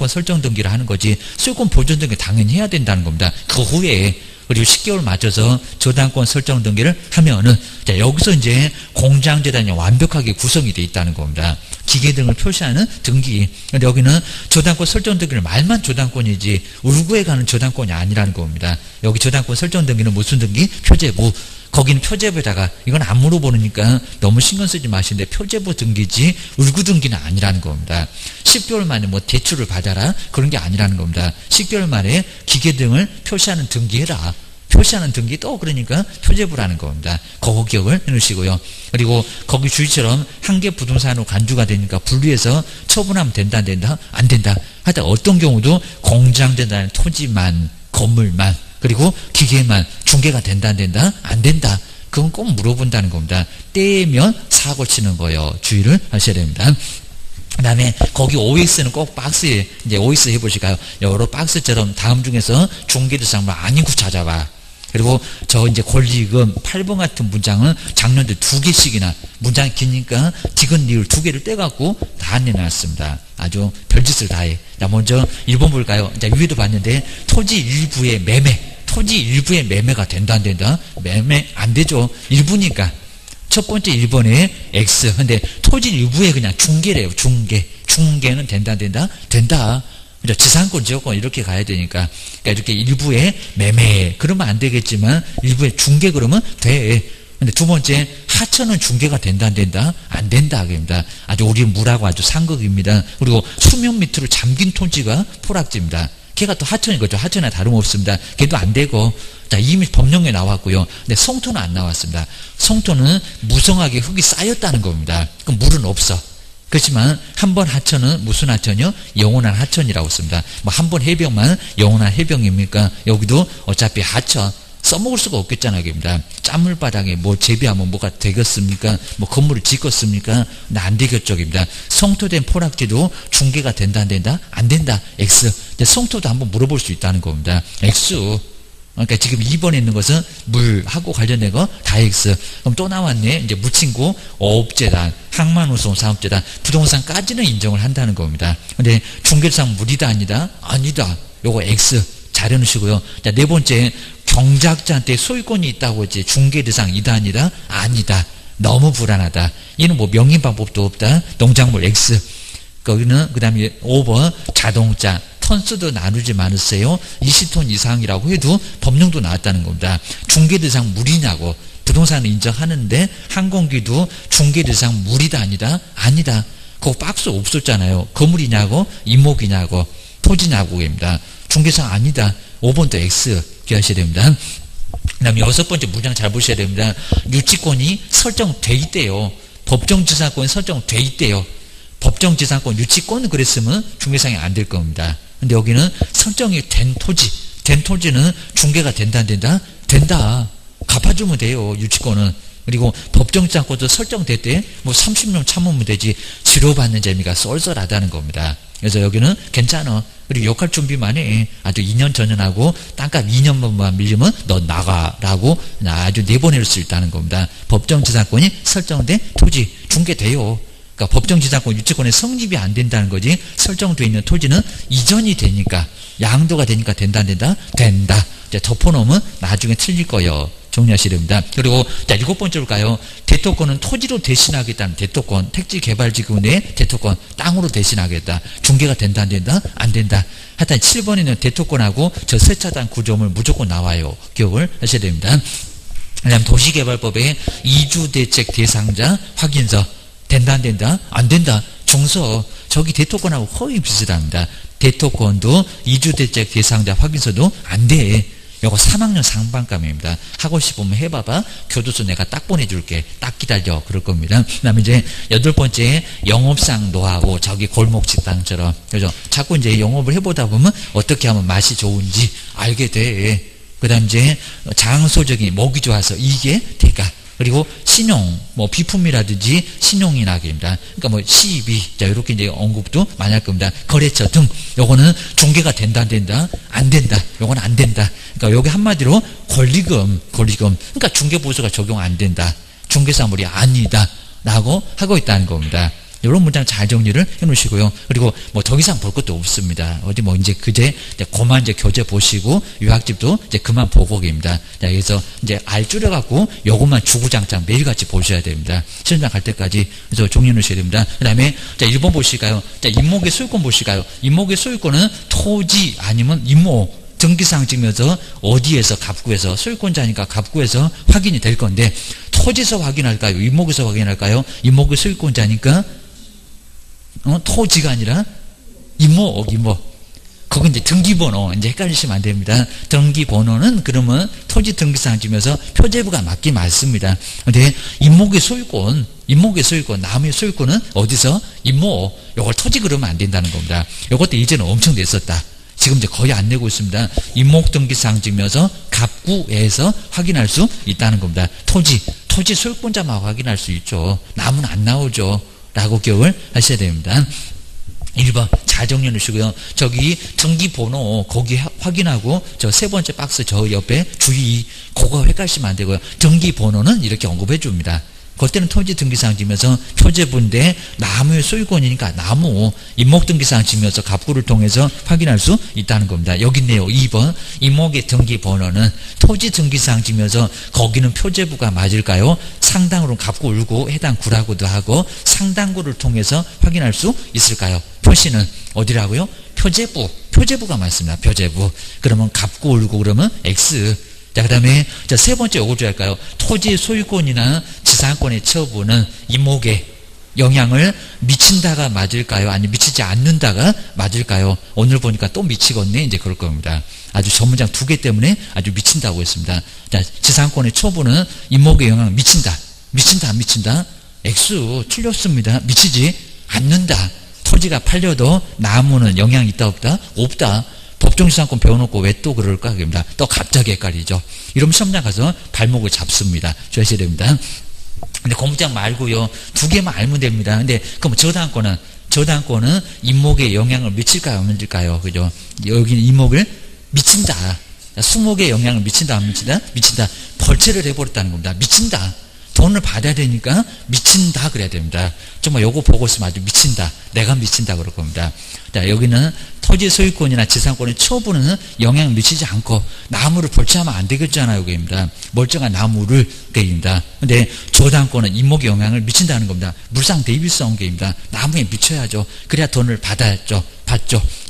설정 등기를 하는 거지 소유권 보존 등기 당연히 해야 된다는 겁니다. 그 후에 그리고 10개월 맞춰서 저당권 설정 등기를 하면은 자 여기서 이제 공장재단이 완벽하게 구성이 돼 있다는 겁니다. 기계 등을 표시하는 등기. 근데 여기는 저당권 설정 등기는 말만 저당권이지 울구에 가는 저당권이 아니라는 겁니다. 여기 저당권 설정 등기는 무슨 등기? 표제부. 거기는 표제부에다가 이건 안 물어보니까 너무 신경 쓰지 마시는데 표제부 등기지 울구 등기는 아니라는 겁니다. 10개월 만에 뭐 대출을 받아라 그런 게 아니라는 겁니다. 10개월 만에 기계 등을 표시하는 등기해라. 표시하는 등기 또 그러니까 표제부라는 겁니다. 그거 기억을 해놓으시고요. 그리고 거기 주의처럼 한 개 부동산으로 간주가 되니까 분리해서 처분하면 된다 안 된다? 안 된다. 하여튼 어떤 경우도 공장된다는 토지만 건물만 그리고 기계만 중개가 된다 안 된다? 안 된다. 그건 꼭 물어본다는 겁니다. 때면 사고 치는 거예요. 주의를 하셔야 됩니다. 그 다음에 거기 OX는 꼭 박스에 이제 OX 해보실까요? 여러 박스처럼 다음 중에서 중개대상물 아닌 구 찾아봐. 그리고 저 이제 권리금 8번 같은 문장은 작년도 2개씩이나 문장이 기니까 디귿 리을 2개를 떼갖고 다 내놨습니다. 아주 별짓을 다 해. 자, 먼저 1번 볼까요? 자, 위에도 봤는데 토지 일부의 매매. 토지 일부의 매매가 된다 안 된다? 매매 안 되죠. 일부니까. 첫 번째 1번에 X. 근데 토지 일부에 그냥 중개래요. 중개는 된다 안 된다? 된다. 지상권, 지역권 이렇게 가야 되니까. 그러니까 이렇게 일부의 매매. 그러면 안 되겠지만 일부의 중개 그러면 돼. 근데 두 번째 하천은 중개가 된다 안 된다? 안 된다. 그럽니다. 아주 우리 물하고 아주 상극입니다. 그리고 수면 밑으로 잠긴 토지가 포락지입니다. 걔가 또 하천인 거죠. 하천이나 다름없습니다. 걔도 안 되고. 자, 이미 법령에 나왔고요. 근데 송토는 안 나왔습니다. 송토는 무성하게 흙이 쌓였다는 겁니다. 그럼 물은 없어. 그렇지만 한 번 하천은 무슨 하천이요? 영원한 하천이라고 씁니다. 뭐 한 번 해병만 영원한 해병입니까? 여기도 어차피 하천 써먹을 수가 없겠잖아요. 입니다. 짠물바닥에 뭐 재배하면 뭐가 되겠습니까? 뭐 건물을 짓겠습니까? 안 되겠죠. 입니다. 성토된 포락지도 중개가 된다 안 된다? 안 된다. X. 성토도 한번 물어볼 수 있다는 겁니다. X. 그러니까 지금 2번에 있는 것은 물하고 관련된 거 다 X. 그럼 또 나왔네. 이제 무친구 어업재단, 항만우송 사업재단, 부동산까지는 인정을 한다는 겁니다. 근데 중개상 물이다 아니다? 아니다. 요거 X. 잘 해놓으시고요. 자, 네 번째 경작자한테 소유권이 있다고 이제 중개 대상 이다 아니다? 아니다. 너무 불안하다. 얘는 뭐 명인 방법도 없다. 농작물 X. 거기는 그 다음에 5번 자동차 턴수도 나누지 않으세요. 20톤 이상이라고 해도 법령도 나왔다는 겁니다. 중개 대상 물이냐고. 부동산을 인정하는데 항공기도 중개 대상 물이다 아니다? 아니다. 그거 박스 없었잖아요. 건물이냐고 임목이냐고 토지냐고입니다. 중개상 아니다. 5번도 X 기하셔야 됩니다. 그 다음에 6번째 문장 잘 보셔야 됩니다. 유치권이 설정돼 있대요. 법정지상권이 설정돼 있대요. 법정지상권 유치권 그랬으면 중개상이 안 될 겁니다. 근데 여기는 설정이 된 토지는 중개가 된다 안 된다? 된다. 갚아주면 돼요. 유치권은. 그리고 법정지상권도 설정됐대. 뭐 30년 참으면 되지. 치료받는 재미가 쏠쏠하다는 겁니다. 그래서 여기는 괜찮아. 그리고 역할 준비만 해. 아주 2년 전연하고 땅값 2년만 밀리면 너 나가라고 아주 내보낼 수 있다는 겁니다. 법정지상권이 설정된 토지 중개돼요. 그러니까 법정지상권 유치권의 성립이 안 된다는 거지. 설정되어 있는 토지는 이전이 되니까 양도가 되니까 된다 안 된다? 된다. 이제 덮어놓으면 나중에 틀릴 거예요. 정리하셔야 됩니다. 그리고 자 7번째로 가요. 대토권은 토지로 대신하겠다는 대토권. 택지개발지구 내 대토권 땅으로 대신하겠다. 중개가 된다 안 된다? 안 된다. 하여튼 7번에는 대토권하고 저 세차장 구조물 무조건 나와요. 기억을 하셔야 됩니다. 그 다음 도시개발법에 이주대책 대상자 확인서 된다 안 된다? 안 된다. 중서 저기 대토권하고 거의 비슷합니다. 대토권도 이주대책 대상자 확인서도 안 돼. 요거 3학년 상반감입니다. 하고 싶으면 해봐봐. 교도소 내가 딱 보내줄게. 딱 기다려. 그럴 겁니다. 그 다음에 이제 8번째 영업상 노하우. 저기 골목 식당처럼. 그죠? 자꾸 이제 영업을 해보다 보면 어떻게 하면 맛이 좋은지 알게 돼. 그 다음 이제 장소적인 먹이 좋아서 이게 대가. 그리고 신용, 뭐 비품이라든지 신용이 나기입니다. 그러니까 뭐 시비, 자 이렇게 이제 언급도 많이 할 겁니다. 거래처 등, 요거는 중개가 된다 안 된다? 안 된다. 요거는 안 된다. 그러니까 여기 한마디로 권리금. 그러니까 중개보수가 적용 안 된다. 중개사물이 아니다라고 하고 있다는 겁니다. 이런 문장 잘 정리를 해 놓으시고요. 그리고 뭐 더 이상 볼 것도 없습니다. 어디 뭐 이제 그제 그만 이제 교재 보시고 유학집도 이제 그만 보고입니다. 자, 그래서 이제 알 줄여갖고 요것만 주구장창 매일같이 보셔야 됩니다. 시험장 갈 때까지. 그래서 정리해 놓으셔야 됩니다. 그 다음에 자, 1번 보실까요? 자, 임목의 소유권 보실까요? 임목의 소유권은 토지 아니면 임목 등기상 찍면서 어디에서 갑구에서 소유권자니까 갑구에서 확인이 될 건데 토지에서 확인할까요? 임목에서 확인할까요? 임목의 소유권자니까 토지가 아니라 임목. 그건 이제 등기번호. 이제 헷갈리시면 안 됩니다. 등기번호는 그러면 토지 등기상 찍면서 표제부가 맞긴 맞습니다. 근데 임목의 소유권, 남의 소유권은 어디서? 임목. 요걸 토지 그러면 안 된다는 겁니다. 요것도 이제는 엄청 냈었다. 지금 이제 거의 안 내고 있습니다. 임목 등기상 찍면서 갑구에서 확인할 수 있다는 겁니다. 토지 소유권자만 확인할 수 있죠. 남은 안 나오죠. 라고 기억을 하셔야 됩니다. 1번 잘 정리해 놓으시고요. 저기 등기번호 거기 확인하고 저 세 번째 박스 저 옆에 주의 그거 헷갈리시면 안 되고요. 등기번호는 이렇게 언급해 줍니다. 그때는 토지 등기사항 지면서 표제부인데 나무의 소유권이니까 나무 임목 등기사항 지면서 갑구를 통해서 확인할 수 있다는 겁니다. 여기 있네요. 2번 임목의 등기번호는 토지 등기사항 지면서 거기는 표제부가 맞을까요? 상당으로 갑구 울고 해당 구라고도 하고 상당구를 통해서 확인할 수 있을까요? 표시는 어디라고요? 표제부가 맞습니다. 표제부. 그러면 갑구 울고 그러면 X. 자, 그 다음에, 세 번째 요거 좀 할까요? 토지 소유권이나 지상권의 처분은 임목에 영향을 미친다가 맞을까요? 아니면 미치지 않는다가 맞을까요? 오늘 보니까 또 미치겠네. 이제 그럴 겁니다. 아주 전문장 2개 때문에 아주 미친다고 했습니다. 자, 지상권의 처분은 임목에 영향을 미친다. 미친다, 안 미친다? X. 틀렸습니다. 미치지 않는다. 토지가 팔려도 나무는 영향이 있다, 없다? 없다. 법정지상권 배워놓고 왜 또 그럴까? 그럽니다. 또 갑자기 헷갈리죠. 이러면 시험장 가서 발목을 잡습니다. 주셔야 됩니다. 근데 그 문장 말고요. 2개만 알면 됩니다. 근데 그럼 저당권은 임목에 영향을 미칠까요? 안 미칠까요? 그죠? 여기는 임목을 미친다. 수목에 영향을 미친다, 안 미친다? 미친다. 벌채를 해버렸다는 겁니다. 미친다. 돈을 받아야 되니까 미친다 그래야 됩니다. 정말 요거 보고 있으면 아주 미친다. 내가 미친다 그럴 겁니다. 자, 여기는 토지 소유권이나 지상권의 처분은 영향을 미치지 않고 나무를 벌채하면 안 되겠잖아요. 여기입니다. 멀쩡한 나무를 게입니다. 근데 저당권은 임목에 영향을 미친다는 겁니다. 물상 대비성 게입니다. 나무에 미쳐야죠. 그래야 돈을 받죠.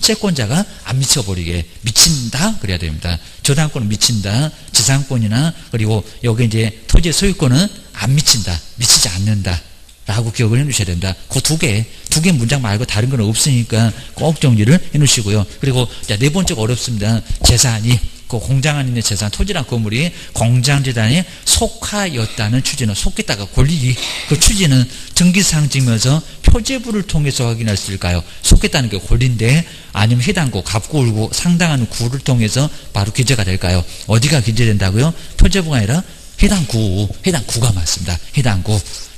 채권자가 안 미쳐버리게 미친다 그래야 됩니다. 저당권은 미친다. 지상권이나 그리고 여기 이제 토지 소유권은 안 미친다. 미치지 않는다. 라고 기억을 해 놓으셔야 된다. 그 2개 문장 말고 다른 건 없으니까 꼭 정리를 해 놓으시고요. 그리고 자, 4번째가 어렵습니다. 재산이 그 공장 안에 있는 재산, 토지랑 건물이 공장재단에 속하였다는 추진은 속했다가 권리기 그 추진은 등기사항 지면서 표제부를 통해서 확인할 수 있을까요? 속했다는 게 권리인데 아니면 해당구, 갑구, 울고 상당한 구를 통해서 바로 기재가 될까요? 어디가 기재된다고요? 표제부가 아니라 해당구가 맞습니다.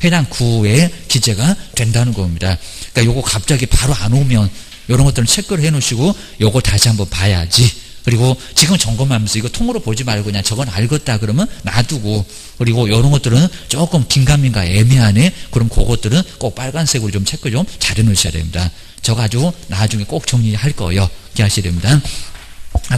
해당구에 기재가 된다는 겁니다. 그러니까 요거 갑자기 바로 안 오면 이런 것들은 체크를 해 놓으시고 요거 다시 한번 봐야지. 그리고 지금 점검하면서 이거 통으로 보지 말고 그냥 저건 알겠다 그러면 놔두고 그리고 이런 것들은 조금 긴가민가 애매하네. 그럼 그것들은 꼭 빨간색으로 좀 체크 좀 잘 해 놓으셔야 됩니다. 저 가지고 나중에 꼭 정리할 거예요. 기하셔야 됩니다.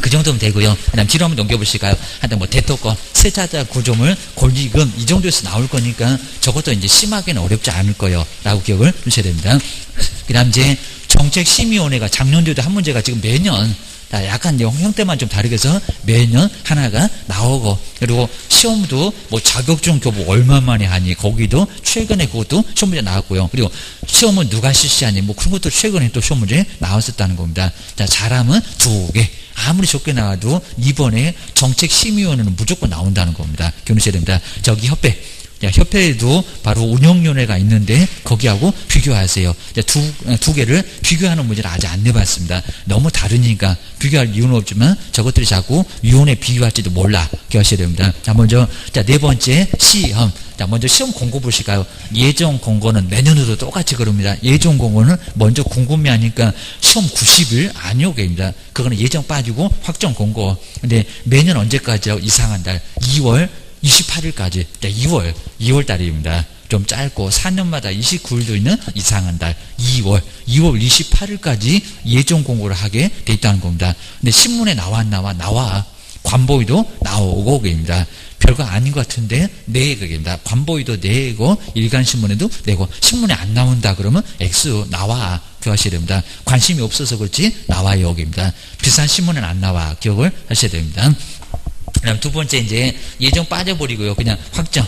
그 정도면 되고요. 그 다음 뒤로 한번 넘겨보실까요? 하여튼 대토권, 세자자 구조물, 권리금 이 정도에서 나올 거니까 저것도 이제 심하게는 어렵지 않을 거예요. 라고 기억을 하셔야 됩니다. 그 다음 이제 정책심의위원회가 작년도에도 한 문제가 지금 매년 약간 형태만 좀 다르게 해서 매년 하나가 나오고 그리고 시험도 뭐 자격증 교부 얼마 만에 하니 거기도 최근에 그것도 시험 문제 나왔고요. 그리고 시험은 누가 실시하니 뭐 그런 것도 최근에 또 시험 문제 나왔었다는 겁니다. 자, 잘하면 2개. 아무리 적게 나와도 이번에 정책심의위원회는 무조건 나온다는 겁니다. 기억하셔야 됩니다. 저기 협회에도 바로 운영위원회가 있는데 거기하고 비교하세요. 두 개를 비교하는 문제를 아직 안 내봤습니다. 너무 다르니까 비교할 이유는 없지만 저것들이 자꾸 위원회 비교할지도 몰라. 기억하셔야 됩니다. 자, 먼저 4번째 시험. 자, 먼저 시험 공고 보실까요? 예정 공고는 내년에도 똑같이 그럽니다. 예정 공고는 먼저 궁금해하니까 시험 90일 아니오게입니다. 그거는 예정 빠지고 확정 공고. 근데 매년 언제까지요? 이상한 달 2월 28일까지 2월 달입니다. 좀 짧고 4년마다 29일도 있는 이상한 달 2월 28일까지 예정 공고를 하게 돼 있다는 겁니다. 근데 신문에 나와 관보위도 나오고 그입니다. 별거 아닌 것 같은데 네 그입니다. 관보위도 내고 일간신문에도 내고 신문에 안 나온다 그러면 X 나와 기억하셔야 됩니다. 관심이 없어서 그렇지 나와요 여기입니다. 비싼 신문은 안 나와 기억을 하셔야 됩니다. 그다음 2번째 이제 예정 빠져버리고요. 그냥 확정.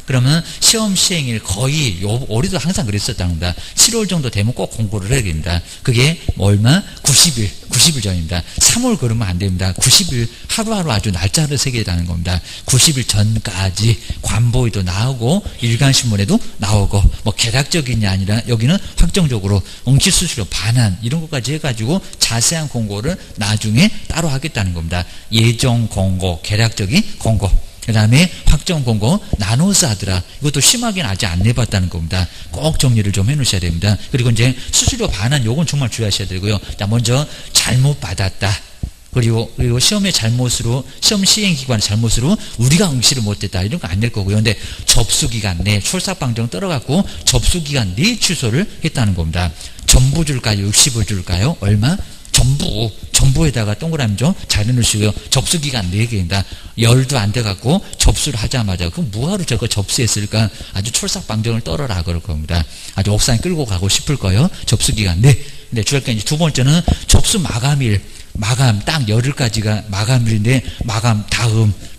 그러면 시험 시행일 거의 올해도 항상 그랬었답니다. 7월 정도 되면 꼭 공고를 해야 됩니다. 그게 얼마? 90일 전입니다. 3월 그러면 안 됩니다. 90일 하루하루 아주 날짜를 새겨야 되는 겁니다. 90일 전까지 관보위도 나오고 일간신문에도 나오고 뭐 계략적인이 아니라 여기는 확정적으로 응시수수료 반환 이런 것까지 해가지고 자세한 공고를 나중에 따로 하겠다는 겁니다. 예정 공고, 계략적인 공고. 그 다음에 확정 공고 나눠서 하더라. 이것도 심하게는 아직 안 내봤다는 겁니다. 꼭 정리를 좀 해놓으셔야 됩니다. 그리고 이제 수수료 반환 요건 정말 주의하셔야 되고요. 자, 먼저 잘못 받았다. 그리고 시험의 잘못으로, 시험 시행기관의 잘못으로 우리가 응시를 못했다. 이런 거 안 낼 거고요. 근데 접수기간 내, 출삭방정 떨어갖고 접수기간 내 취소를 했다는 겁니다. 전부 줄까요? 60을 줄까요? 얼마? 전부에다가 동그라미 좀 잘 해놓으시고요. 접수기간 4개입니다. 열도 안 돼갖고 접수를 하자마자 그럼 뭐하러 저거 접수했을까? 아주 출삭방정을 떨어라 그럴 겁니다. 아주 옥상에 끌고 가고 싶을 거예요. 접수기간 4. 근데 주할게 두 번째는 접수 마감일. 마감 딱 열흘까지가 마감일인데 마감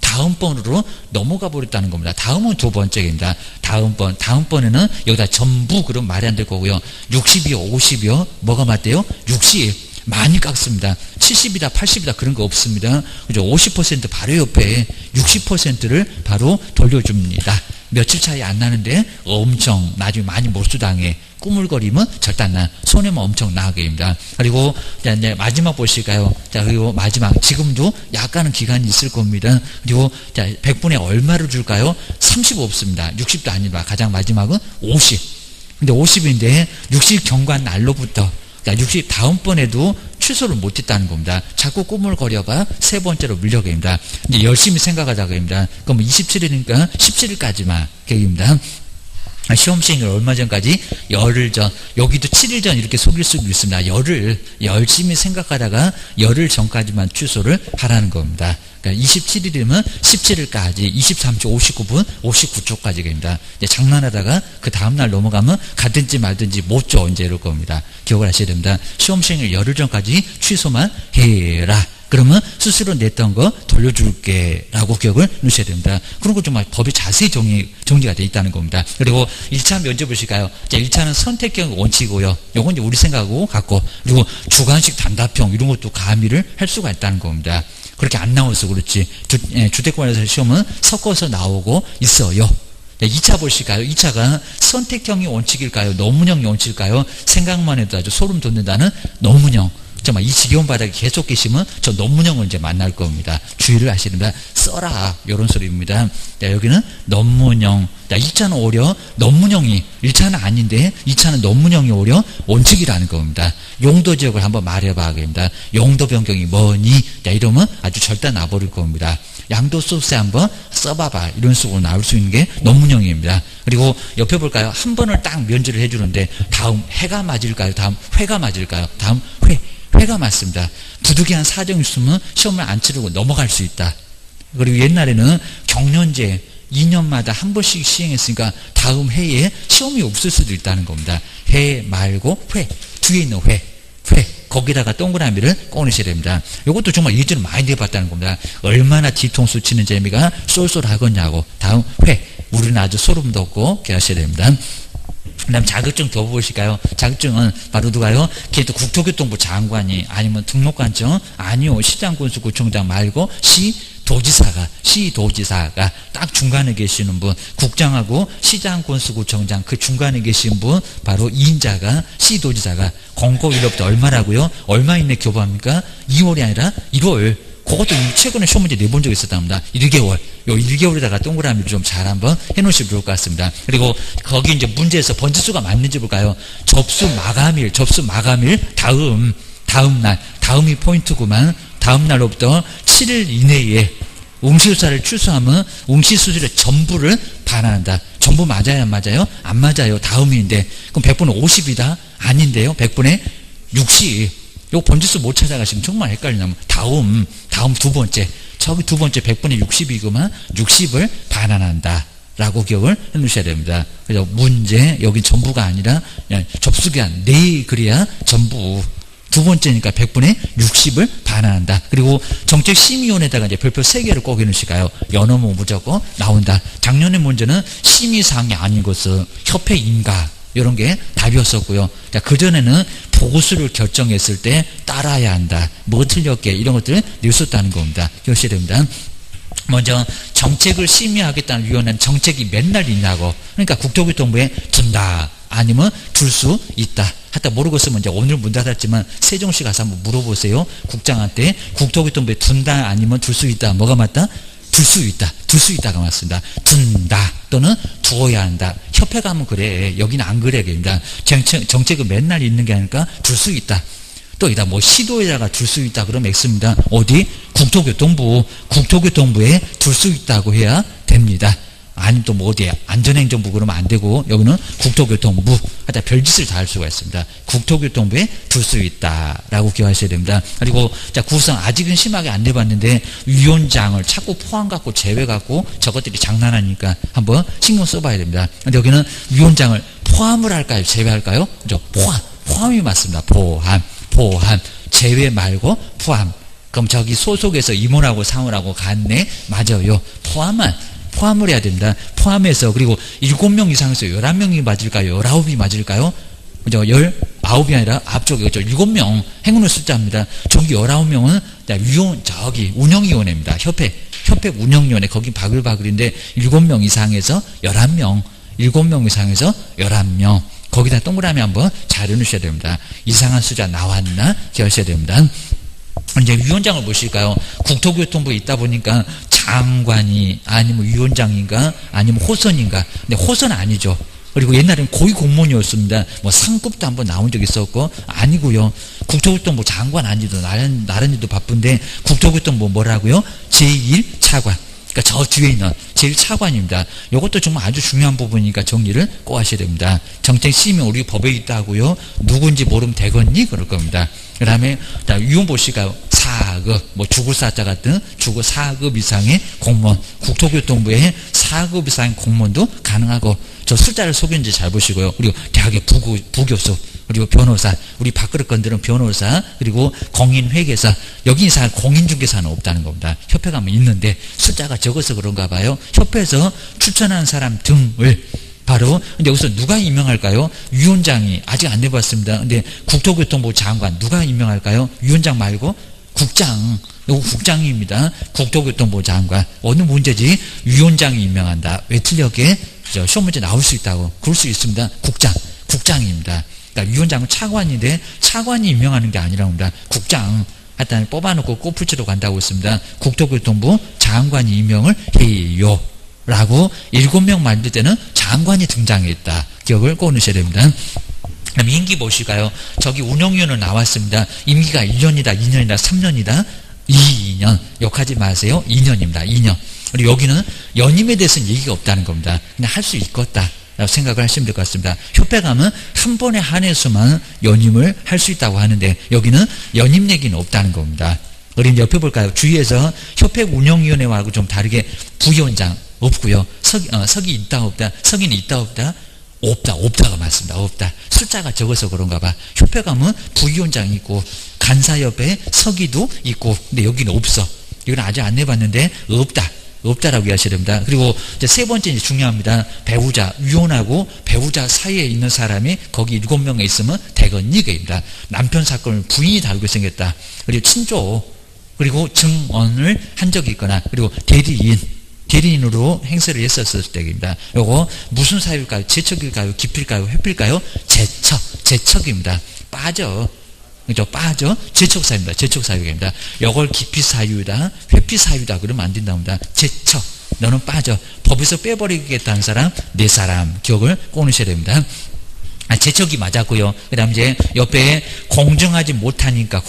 다음번으로 넘어가 버렸다는 겁니다. 다음은 두 번째입니다. 다음번에는 여기다 전부 그럼 말이 안 될 거고요. 60이요 50이요 뭐가 맞대요? 60 많이 깎습니다. 70이다 80이다 그런 거 없습니다. 그죠? 50% 바로 옆에 60%를 바로 돌려줍니다. 며칠 차이 안 나는데 엄청 나중에 많이 몰수당해. 꾸물거리면 절대 안 나. 손해만 엄청 나게 됩니다. 그리고 이제 마지막 보실까요? 자, 그리고 마지막 지금도 약간은 기간이 있을 겁니다. 그리고 자, 100분에 얼마를 줄까요? 30 없습니다. 60도 아니다. 가장 마지막은 50. 근데 50인데 60 경과한 날로부터 60 다음번에도 취소를 못했다는 겁니다. 자꾸 꾸물거려봐 세 번째로 물려게 됩니다. 이제 열심히 생각하자고 합니다. 그럼 27일이니까 17일까지만 계획입니다. 시험 시행일 얼마 전까지 열흘 전, 여기도 7일 전 이렇게 속일 수도 있습니다. 열흘 열심히 생각하다가 열흘 전까지만 취소를 하라는 겁니다. 그러니까 27일이면 17일까지 23초 59분 59초까지 됩니다. 이제 장난하다가 그 다음날 넘어가면 가든지 말든지 못 줘 이제 이럴 겁니다. 기억을 하셔야 됩니다. 시험 시행일 열흘 전까지 취소만 해라. 그러면 스스로 냈던 거 돌려줄게 라고 기억을 넣으셔야 됩니다. 그런 거 정말 법이 자세히 정리가 되어 있다는 겁니다. 그리고 1차 면접 보실까요? 자, 1차는 선택형 원칙이고요. 요건 이제 우리 생각하고 같고, 그리고 주관식 단답형 이런 것도 가미를 할 수가 있다는 겁니다. 그렇게 안 나와서 그렇지. 주택관에서 시험은 섞어서 나오고 있어요. 2차 보실까요? 2차가 선택형이 원칙일까요? 너문형이 원칙일까요? 생각만 해도 아주 소름 돋는다는 너문형. 정말 이 지겨운 바닥에 계속 계시면 저 논문형을 이제 만날 겁니다. 주의를 하셔야 됩니다. 써라 이런 소리입니다. 자, 여기는 논문형. 자, 2차는 오히려 논문형이 1차는 아닌데 2차는 논문형이 오히려 원칙이라는 겁니다. 용도 지역을 한번 말해봐 됩니다. 용도 변경이 뭐니? 자, 이러면 아주 절대 나버릴 겁니다. 양도 소스에 한번 써봐봐 이런 식으로 나올 수 있는 게 논문형입니다. 그리고 옆에 볼까요? 한 번을 딱 면제를 해주는데 다음 해가 맞을까요? 다음 회가 맞을까요? 다음 회가 맞습니다. 부득이한 사정이 있으면 시험을 안 치르고 넘어갈 수 있다. 그리고 옛날에는 경년제 2년마다 한 번씩 시행했으니까 다음 해에 시험이 없을 수도 있다는 겁니다. 해 말고 회, 뒤에 있는 회 거기다가 동그라미를 꺼내셔야 됩니다. 이것도 정말 예전에 많이 내봤다는 겁니다. 얼마나 뒤통수 치는 재미가 쏠쏠하겠냐고. 다음 회, 우리는 아주 소름 돋고 하셔야 됩니다. 그 다음 자격증 더 보실까요? 자격증은 바로 누가요? 걔도 국토교통부 장관이 아니면 등록관청 아니요 시장군수구청장 말고 시도지사가 딱 중간에 계시는 분, 국장하고 시장군수구청장 그 중간에 계신 분 바로 2인자가 시도지사가 공고일로부터 얼마라고요? 얼마 이내 교부합니까? 2월이 아니라 1월. 그것도 최근에 시험 문제 내본 적이 있었답니다. 1개월. 요 1개월에다가 동그라미를 좀 잘 한번 해놓으시면 좋을 것 같습니다. 그리고 거기 이제 문제에서 번지수가 맞는지 볼까요? 접수 마감일 다음이 포인트구만. 다음 날로부터 7일 이내에 응시수사를 취소하면 응시수수료 전부를 반환한다. 전부 맞아요, 안 맞아요? 안 맞아요. 다음인데. 그럼 100분의 50이다? 아닌데요. 100분의 60. 요 번지수 못 찾아가시면 정말 헷갈리냐면 다음 두 번째 저기 두 번째 100분의 60이구만 60을 반환한다 라고 기억을 해 놓으셔야 됩니다. 그래서 문제 여기 전부가 아니라 접수기한 네 그래야 전부 두 번째니까 100분의 60을 반환한다. 그리고 정책심의위원회에다가 이제 별표 3개를 꼭 해놓으실까요? 연어모 무조건 나온다. 작년에 문제는 심의사항이 아닌 것은 협회 인가 이런 게 답이었었고요. 자, 그전에는 보고수를 결정했을 때 따라야 한다. 뭐 틀렸게 이런 것들을 냈었다는 겁니다. 기억하셔야 됩니다. 먼저 정책을 심의하겠다는 위원회는 정책이 맨날 있냐고. 그러니까 국토교통부에 둔다. 아니면 둘 수 있다. 하여튼 모르겠으면 이제 오늘 문 닫았지만 세종시 가서 한번 물어보세요. 국장한테 국토교통부에 둔다 아니면 둘 수 있다. 뭐가 맞다? 둘 수 있다. 둘 수 있다가 맞습니다. 둔다 또는 두어야 한다. 협회 가면 그래. 여기는 안 그래. 그럽니다. 정책은 맨날 있는 게 아니니까 둘 수 있다. 또 이다 뭐 시도에다가 둘 수 있다 그러면 X입니다. 어디? 국토교통부에 둘 수 있다고 해야 됩니다. 아니면 또 뭐 어디에 안전행정부 그러면 안 되고 여기는 국토교통부 하여튼 별짓을 다 할 수가 있습니다. 국토교통부에 둘 수 있다라고 기억하셔야 됩니다. 그리고 자 구성 아직은 심하게 안 내봤는데 위원장을 자꾸 포함 갖고 제외 갖고 저것들이 장난하니까 한번 신경 써봐야 됩니다. 근데 여기는 위원장을 포함을 할까요? 제외할까요? 그죠? 포함이 맞습니다. 포함 제외 말고 포함. 그럼 저기 소속에서 임원하고 상원하고 갔네? 맞아요. 포함을 해야 됩니다. 포함해서 그리고 7명 이상에서 11명이 맞을까요? 19이 맞을까요? 그죠? 19이 아니라 앞쪽에 그죠? 7명 행운의 숫자입니다. 저기 19명은 운영위원회입니다. 협회 운영위원회 거기 바글바글인데 7명 이상에서 11명 7명 이상에서 11명 거기다 동그라미 한번 잘 해놓으셔야 됩니다. 이상한 숫자 나왔나? 기억하셔야 됩니다. 이제 위원장을 보실까요? 국토교통부에 있다 보니까 장관이 아니면 위원장인가 아니면 호선인가. 근데 호선 아니죠. 그리고 옛날에는 고위 공무원이었습니다. 뭐 상급도 한번 나온 적 있었고 아니고요. 국토교통부 장관 아니도 나란히도 바쁜데 국토교통부 뭐라고요? 제1차관. 그러니까 저 뒤에 있는 제1차관입니다. 이것도 정말 아주 중요한 부분이니까 정리를 꼭 하셔야 됩니다. 정책 시민 우리 법에 있다고요. 누군지 모르면 되겠니? 그럴 겁니다. 그 다음에 위원 보실까요? 4급 뭐 죽을 사자 같은 죽을 4급 이상의 공무원 국토교통부에 4급 이상의 공무원도 가능하고 저 숫자를 속였는지 잘 보시고요. 그리고 대학의 부교수 그리고 변호사 우리 밥그릇 건드는 변호사 그리고 공인회계사 여기 이상 공인중개사는 없다는 겁니다. 협회 가면 있는데 숫자가 적어서 그런가 봐요. 협회에서 추천한 사람 등을 바로 근데 여기서 누가 임명할까요? 위원장이 아직 안 내봤습니다. 근데 국토교통부 장관 누가 임명할까요? 위원장 말고 국장 이거 국장입니다. 국토교통부 장관 어느 문제지? 위원장이 임명한다. 왜 틀렸게? 시험 문제 나올 수 있다고 그럴 수 있습니다. 국장입니다. 그러니까 위원장은 차관인데 차관이 임명하는 게 아니라고 합니다. 국장 하여튼 뽑아놓고 꽃풀치러 간다고 했습니다. 국토교통부 장관이 임명을 해요. 라고 7명 만들 때는 장관이 등장했다. 기억을 꼭 넣으셔야 됩니다. 그럼 임기 보실까요? 저기 운영위원은 나왔습니다. 임기가 1년이다, 2년이다, 3년이다, 2년. 욕하지 마세요. 2년입니다. 2년. 그리고 여기는 연임에 대해서는 얘기가 없다는 겁니다. 그냥 할 수 있겠다. 라고 생각을 하시면 될 것 같습니다. 협회 가면 한 번에 한해서만 연임을 할 수 있다고 하는데 여기는 연임 얘기는 없다는 겁니다. 우리 옆에 볼까요? 주위에서 협회 운영위원회하고 좀 다르게 부위원장 없고요. 석이 있다 없다. 석이는 있다 없다. 없다가 맞습니다. 없다. 숫자가 적어서 그런가 봐. 협회 가면 부위원장이 있고 간사협회 서기도 있고 근데 여기는 없어. 이건 아직 안 내봤는데 없다라고 이해하셔야 됩니다. 그리고 이제 세 번째 이제 중요합니다. 배우자, 위원하고 배우자 사이에 있는 사람이 거기 7명에 있으면 대건이입니다. 남편 사건을 부인이 다루게 생겼다. 그리고 친조, 그리고 증언을 한 적이 있거나, 그리고 대리인으로 행세를 했었을 때입니다. 요거 무슨 사유일까요? 제척일까요? 기필까요? 회필까요? 제척입니다. 빠져. 그죠? 빠져. 제척사유입니다. 제척사유입니다. 요걸 기피사유다, 회피사유다 그러면 안 된답니다. 제척. 너는 빠져. 법에서 빼버리겠다는 사람, 4사람. 기억을 꼭 넣으셔야 됩니다. 제척이 맞았고요. 그 다음 이제 옆에 공정하지 못하니까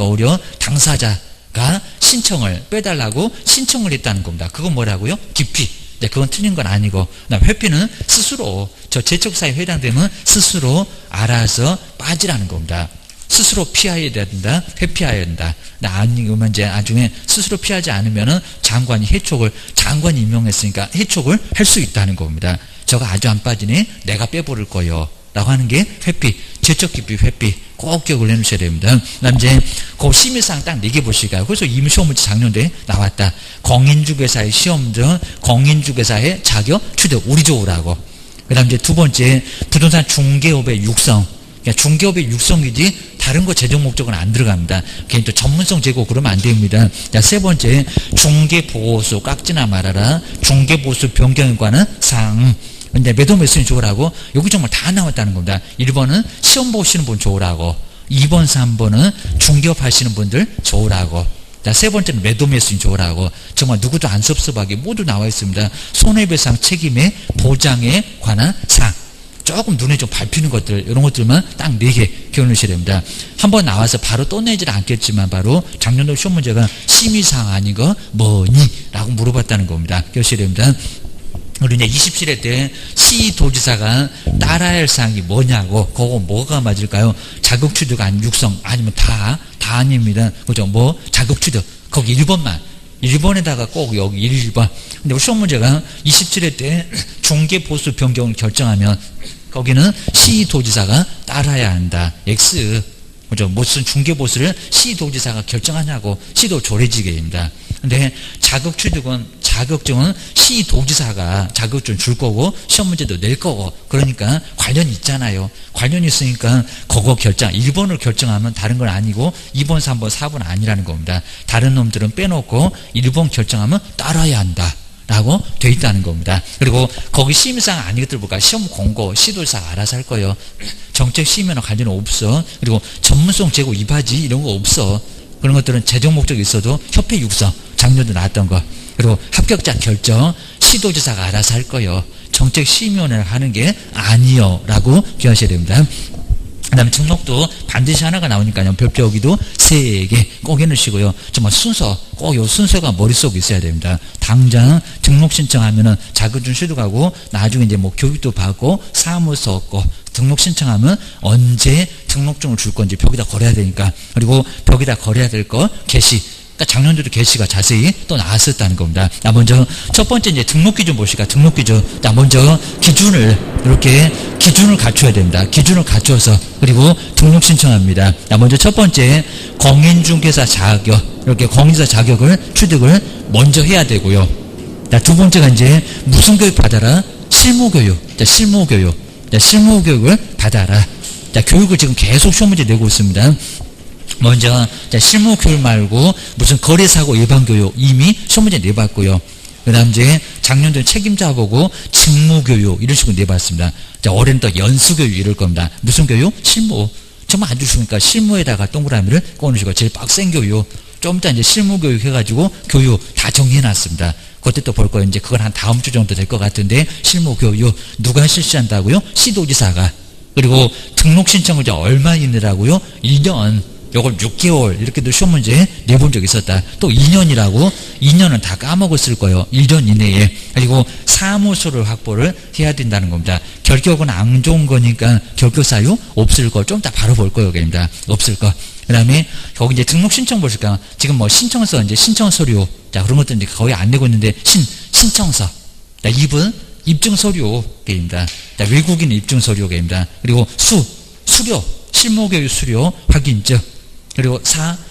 오히려 당사자가 신청을 빼달라고 신청을 했다는 겁니다. 그건 뭐라고요? 기피. 네, 그건 틀린 건 아니고. 그다음 회피는 스스로 저 제척사유에 해당되면 스스로 알아서 빠지라는 겁니다. 스스로 피해야 된다. 회피해야 된다. 아니면 이제 나중에 스스로 피하지 않으면은 장관이 임명했으니까 해촉을 할 수 있다는 겁니다. 저거 아주 안 빠지네. 내가 빼버릴 거요. 라고 하는 게 회피. 제척 기피 회피. 꼭 기억을 해놓으셔야 됩니다. 그 다음 이제 그 심의사항 딱 4개 보실까요? 그래서 이미 시험 문제 작년도에 나왔다. 공인중개사의 시험 등 공인중개사의 자격 취득. 우리 좋으라고. 그 다음 이제 두 번째 부동산 중개업의 육성. 중개업의 육성이지 다른 거 재정 목적은 안 들어갑니다. 괜히 또 전문성 제고 그러면 안 됩니다. 자, 세 번째 중개보호소 깍지나 말아라. 중개보호소 변경에 관한 사항. 근데 매도 매수인 좋으라고. 여기 정말 다 나왔다는 겁니다. 1번은 시험 보시는 분 좋으라고. 2번, 3번은 중개업 하시는 분들 좋으라고. 자, 세 번째는 매도매수인 조라고 정말 누구도 안 섭섭하게 모두 나와 있습니다. 손해배상 책임의 보장에 관한 사항. 조금 눈에 좀 밟히는 것들, 이런 것들만 딱 4개 기억하셔야 됩니다. 한번 나와서 바로 떠내지는 않겠지만 바로 작년도 시험 문제가 심의사항 아닌 거 뭐니? 라고 물어봤다는 겁니다. 기억하셔야 됩니다. 우리 이제 27회 때 시도지사가 따라야 할 사항이 뭐냐고, 그거 뭐가 맞을까요? 자격취득 아니면 육성, 아니면 다 아닙니다. 그죠? 뭐, 자격취득. 거기 1번만. 1번에다가 꼭 여기 1번. 근데 우리 시험 문제가 27회 때 중개보수 변경을 결정하면 거기는 시도지사가 따라야 한다. X. 그죠? 무슨 중개보수를 시도지사가 결정하냐고, 시도 조례지계입니다. 근데 자격증은 시도지사가 자격증 줄 거고 시험 문제도 낼 거고, 그러니까 관련이 있잖아요. 관련이 있으니까 그거 1번을 결정하면 다른 건 아니고 2번, 3번, 4번 아니라는 겁니다. 다른 놈들은 빼놓고 1번 결정하면 따라야 한다 라고 돼 있다는 겁니다. 그리고 거기 심의사항 아닌 것들 볼까? 시험 공고 시도지사가 알아서 할 거예요. 정책 심의는 관련 없어. 그리고 전문성 제고 이바지 이런 거 없어. 그런 것들은 재정 목적이 있어도 협회 육성, 작년도 나왔던 거. 그리고 합격자 결정, 시도지사가 알아서 할 거예요. 정책 심의원을 하는 게 아니요 라고 기억하셔야 됩니다. 그 다음에 등록도 반드시 하나가 나오니까요. 별표 여기도 3개 꼭 해놓으시고요. 정말 순서, 꼭 요 순서가 머릿속에 있어야 됩니다. 당장 등록 신청하면은 자격증 취득하고 나중에 이제 뭐 교육도 받고 사무소 없고 등록 신청하면 언제 등록증을 줄 건지 벽에다 걸어야 되니까. 그리고 벽에다 걸어야 될 거 게시. 그러니까 작년도도 게시가 자세히 또 나왔었다는 겁니다. 자, 먼저 첫 번째 이제 등록 기준 보실까? 등록 기준. 자, 먼저 이렇게 기준을 갖춰야 됩니다. 기준을 갖춰서 그리고 등록 신청합니다. 자, 먼저 첫 번째 공인중개사 자격. 이렇게 공인중개사 자격을 취득을 먼저 해야 되고요. 자, 두 번째가 이제 무슨 교육 받아라? 실무교육. 자, 실무교육. 자, 실무교육을 받아라. 자, 교육을 지금 계속 시험 문제 내고 있습니다. 먼저 실무교육 말고 무슨 거래사고 예방교육 이미 시험 문제 내봤고요. 그 다음 이제 작년도에 책임자 보고 직무교육 이런 식으로 내봤습니다. 자, 올해는 또 연수교육 이럴 겁니다. 무슨 교육? 실무. 정말 안 주시니까 실무에다가 동그라미를 꺼놓으시고 제일 빡센 교육. 좀 이따 이제 실무교육 해가지고 교육 다 정리해놨습니다. 그때 또 볼 거예요. 이제 그건 한 다음 주 정도 될 것 같은데 실무교육 누가 실시한다고요? 시도지사가. 그리고 등록 신청을 얼마 있느라고요? 1년. 요걸 6개월 이렇게도 시험 문제 내본 적이 있었다. 또 2년이라고 2년은 다 까먹었을 거예요. 1년 이내에. 그리고 사무소를 확보를 해야 된다는 겁니다. 결격은 안 좋은 거니까 결격 사유 없을 거. 좀 이따 바로 볼 거예요. 여기입니다. 없을 거. 그 다음에 거기 이제 등록 신청 보실까? 지금 뭐 신청서 이제 신청 서류. 자, 그런 것들 이제 거의 안 내고 있는데 신청서. 자, 2번 입증 서류입니다. 자, 외국인 입증 서류입니다. 그리고 수료 실무교육 수료 확인증. 그리고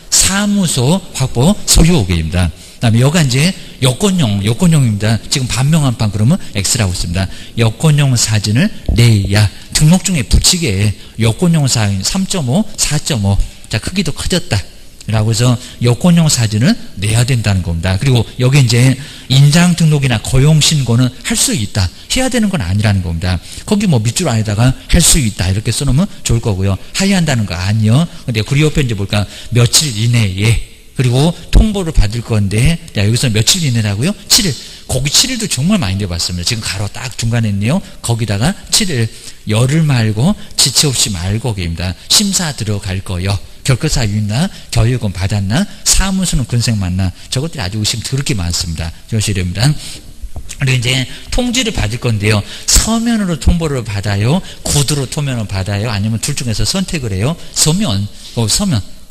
사무소 확보 서류오개입니다. 그 다음에 여가 이제 여권용입니다. 지금 반명한판 그러면 X라고 있습니다. 여권용 사진을 내야 등록증에 붙이게 여권용 사진 3.5, 4.5. 자, 크기도 커졌다. 라고 해서 여권용 사진을 내야 된다는 겁니다. 그리고 여기 이제 인장 등록이나 고용 신고는 할 수 있다. 해야 되는 건 아니라는 겁니다. 거기 뭐 밑줄 안에다가 할 수 있다. 이렇게 써놓으면 좋을 거고요. 하야 한다는 거 아니요. 근데 그 옆에 이제 볼까? 며칠 이내에. 그리고 통보를 받을 건데, 자, 여기서 며칠 이내라고요? 7일. 거기 7일도 정말 많이 내봤습니다. 지금 가로 딱 중간에 있네요. 거기다가 7일. 열흘 말고, 지체 없이 말고, 입니다. 심사 들어갈 거요. 결격사 있나? 교육은 받았나? 사무소는 근생 맞나? 저것들이 아주 의심 더럽게 많습니다. 조심해야 됩니다. 그리고 이제 통지를 받을 건데요. 서면으로 통보를 받아요? 구두로 통보를 받아요? 아니면 둘 중에서 선택을 해요? 서면.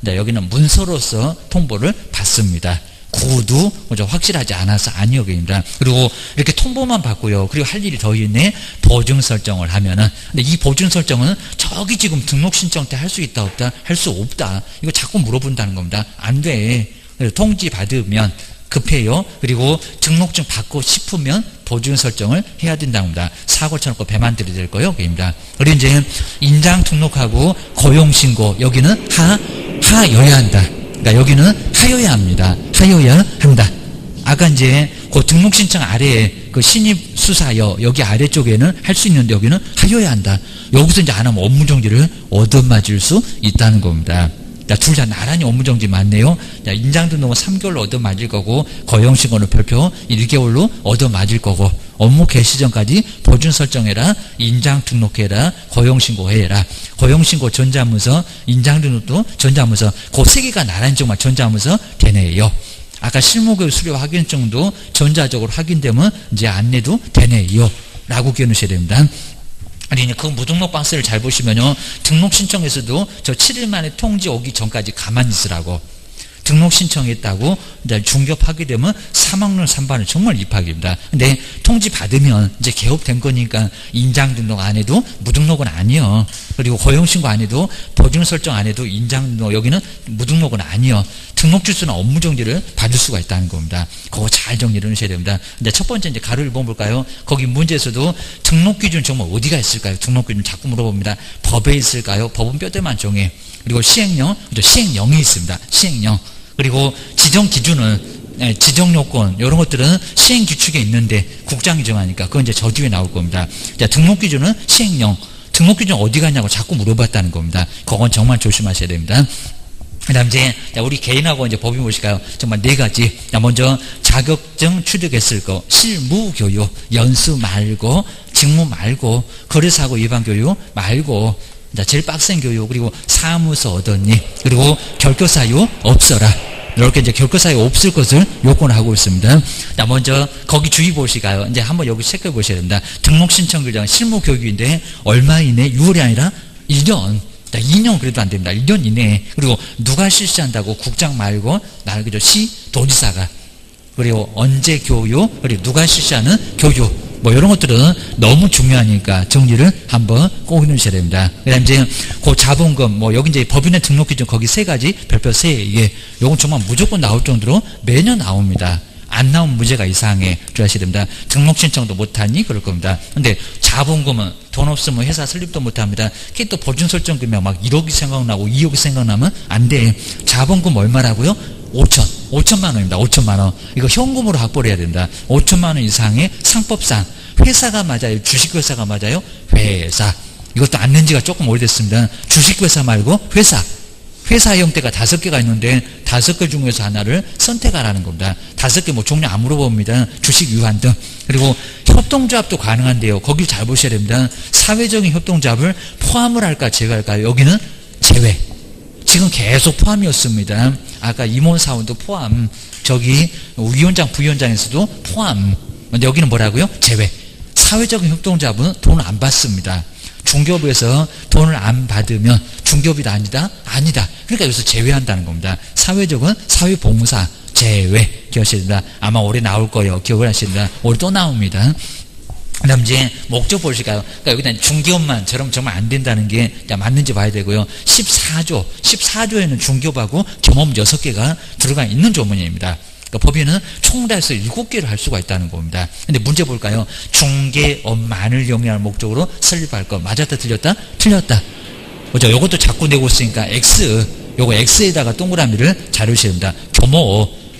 네, 여기는 문서로서 통보를 받습니다. 구두 확실하지 않아서 아니오게입니다. 그리고 이렇게 통보만 받고요. 그리고 할 일이 더 있네. 보증 설정을 하면은. 근데 이 보증 설정은 저기 지금 등록 신청 때 할 수 있다 없다? 할 수 없다. 이거 자꾸 물어본다는 겁니다. 안 돼. 그래서 통지 받으면 급해요. 그리고 등록증 받고 싶으면 보증 설정을 해야 된다는 겁니다. 사고 쳐놓고 배만 들이댈 거예요. 그입니다. 그리고 이제 인장 등록하고 고용 신고 여기는 하여야 한다. 그러니까 여기는 하여야 합니다. 하여야 한다. 아까 이제 그 등록 신청 아래에 그 신입 수사여 여기 아래쪽에는 할 수 있는데 여기는 하여야 한다. 여기서 이제 안 하면 업무 정지를 얻어맞을 수 있다는 겁니다. 둘 다 나란히 업무정지 맞네요. 자, 인장등록은 3개월로 얻어맞을 거고 고용신고는 별표 1개월로 얻어맞을 거고 업무 개시 전까지 보준 설정해라. 인장등록해라. 고용신고해라. 고용신고 전자문서 인장등록도 전자문서 그 세 개가 나란히 정말 전자문서 되네요. 아까 실무교육 수료 확인증도 전자적으로 확인되면 이제 안 내도 되네요. 라고 기억하셔야 됩니다. 아니, 그 무등록 박스를 잘 보시면요. 등록 신청에서도 저 7일 만에 통지 오기 전까지 가만히 있으라고. 등록 신청했다고 이제 중개업하게 되면 3학년 3반은 정말 입학입니다. 근데 통지 받으면 이제 개업된 거니까 인장 등록 안 해도 무등록은 아니요. 그리고 고용신고 안 해도 보증 설정 안 해도 인장 등록 여기는 무등록은 아니요. 등록 주소나 업무 정지를 받을 수가 있다는 겁니다. 그거 잘 정리를 하셔야 됩니다. 이제 첫 번째 이제 가로 1번 볼까요? 거기 문제에서도 등록 기준 정말 어디가 있을까요? 등록 기준 자꾸 물어봅니다. 법에 있을까요? 법은 뼈대만 정해. 그리고 시행령, 시행령이 있습니다. 시행령. 그리고 지정 기준은 지정 요건 이런 것들은 시행 규칙에 있는데 국장이 정하니까 그건 이제 저 뒤에 나올 겁니다. 자, 등록 기준은 시행령. 등록 기준 어디 갔냐고 자꾸 물어봤다는 겁니다. 그건 정말 조심하셔야 됩니다. 그다음 이제 우리 개인하고 이제 법이 무엇일까요? 정말 네 가지. 먼저 자격증 취득했을 거, 실무 교육, 연수 말고, 직무 말고, 거래사고 위반 교육 말고, 제일 빡센 교육, 그리고 사무소 얻었니, 그리고 결교사유 없어라. 이렇게 이제 결교사유 없을 것을 요건하고 있습니다. 자, 먼저 거기 주의 보시가요. 이제 한번 여기 체크해 보셔야 됩니다. 등록 신청 규정 실무 교육인데 얼마 이내 6월이 아니라 1년. 2년 그래도 안 됩니다. 1년 이내에. 그리고 누가 실시한다고 국장 말고 그죠? 시 도지사가. 그리고 언제 교육, 그리고 누가 실시하는 교육. 뭐 이런 것들은 너무 중요하니까 정리를 한번 꼭 해놓으셔야 됩니다. 그다음 이제 그 자본금 뭐 여기 이제 법인의 등록 기준 거기 세 가지 별표 세 개. 요건 정말 무조건 나올 정도로 매년 나옵니다. 안 나온 문제가 이상해 주셔야 됩니다. 등록 신청도 못하니 그럴 겁니다. 근데 자본금은 돈 없으면 회사 설립도 못합니다. 그게 또 보증 설정금이 막 1억이 생각나고 2억이 생각나면 안 돼. 자본금 얼마라고요? 5천만 원입니다. 5천만 원. 이거 현금으로 확보를 해야 된다. 5천만 원 이상의 상법상 회사가 맞아요? 주식회사가 맞아요? 회사. 이것도 안 낸 지가 조금 오래됐습니다. 주식회사 말고 회사. 회사 형태가 5개가 있는데 5개 중에서 하나를 선택하라는 겁니다. 5개 뭐 종류 안 물어봅니다. 주식 유한 등. 그리고 협동조합도 가능한데요. 거길 잘 보셔야 됩니다. 사회적인 협동조합을 포함을 할까 제외할까요? 여기는 제외. 지금 계속 포함이었습니다. 아까 임원사원도 포함. 저기 위원장 부위원장에서도 포함. 근데 여기는 뭐라고요? 제외. 사회적인 협동조합은 돈을 안 받습니다. 중개업에서 돈을 안 받으면 중개업이다 아니다? 아니다. 그러니까 여기서 제외한다는 겁니다. 사회적은 사회봉사 제외 기억하셔야 됩니다. 아마 올해 나올 거예요. 기억을 하셔야 됩니다. 올해 또 나옵니다. 그 다음 이제 목적 보실까요? 그러니까 여기다 중개업만처럼 정말 안 된다는 게 맞는지 봐야 되고요. 14조에는 중개업하고 겸업 6개가 들어가 있는 조문입니다. 그러니까 법인은 총 다 해서 7개를 할 수가 있다는 겁니다. 근데 문제 볼까요? 중개업만을 영위할 목적으로 설립할 것. 맞았다 틀렸다? 틀렸다. 그죠? 요것도 자꾸 내고 있으니까 X. 요거 X에다가 동그라미를 잘 넣으셔야 됩니다.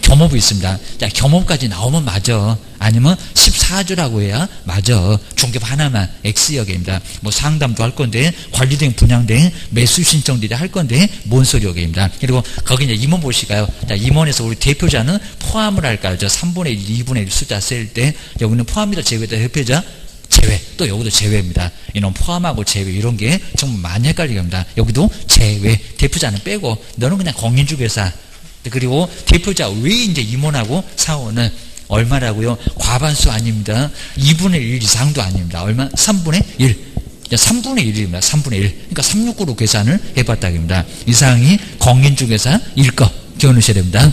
겸업이 있습니다. 자, 겸업까지 나오면 맞아. 아니면 14조라고 해야 맞아. 중개업 하나만 X역입니다. 뭐 상담도 할 건데 관리된 분양된 매수 신청들이 할 건데 뭔 소리 여기입니다. 그리고 거기 이제 임원 보실까요? 자, 임원에서 우리 대표자는 포함을 할까요? 저 3분의 1, 2분의 1 숫자 쓸 때 여기는 포함이다 제외다 대표자 제외. 또 여기도 제외입니다. 이런 포함하고 제외 이런 게 정말 많이 헷갈리게 합니다. 여기도 제외. 대표자는 빼고 너는 그냥 공인중개사. 그리고 대표자 외에 이제 임원하고 사원은 얼마라고요? 과반수 아닙니다. 2분의 1 이상도 아닙니다. 얼마? 3분의 1. 3분의 1입니다. 3분의 1. 그러니까 369로 계산을 해봤다입니다. 이상이 공인중개사일 거 기억하셔야 됩니다.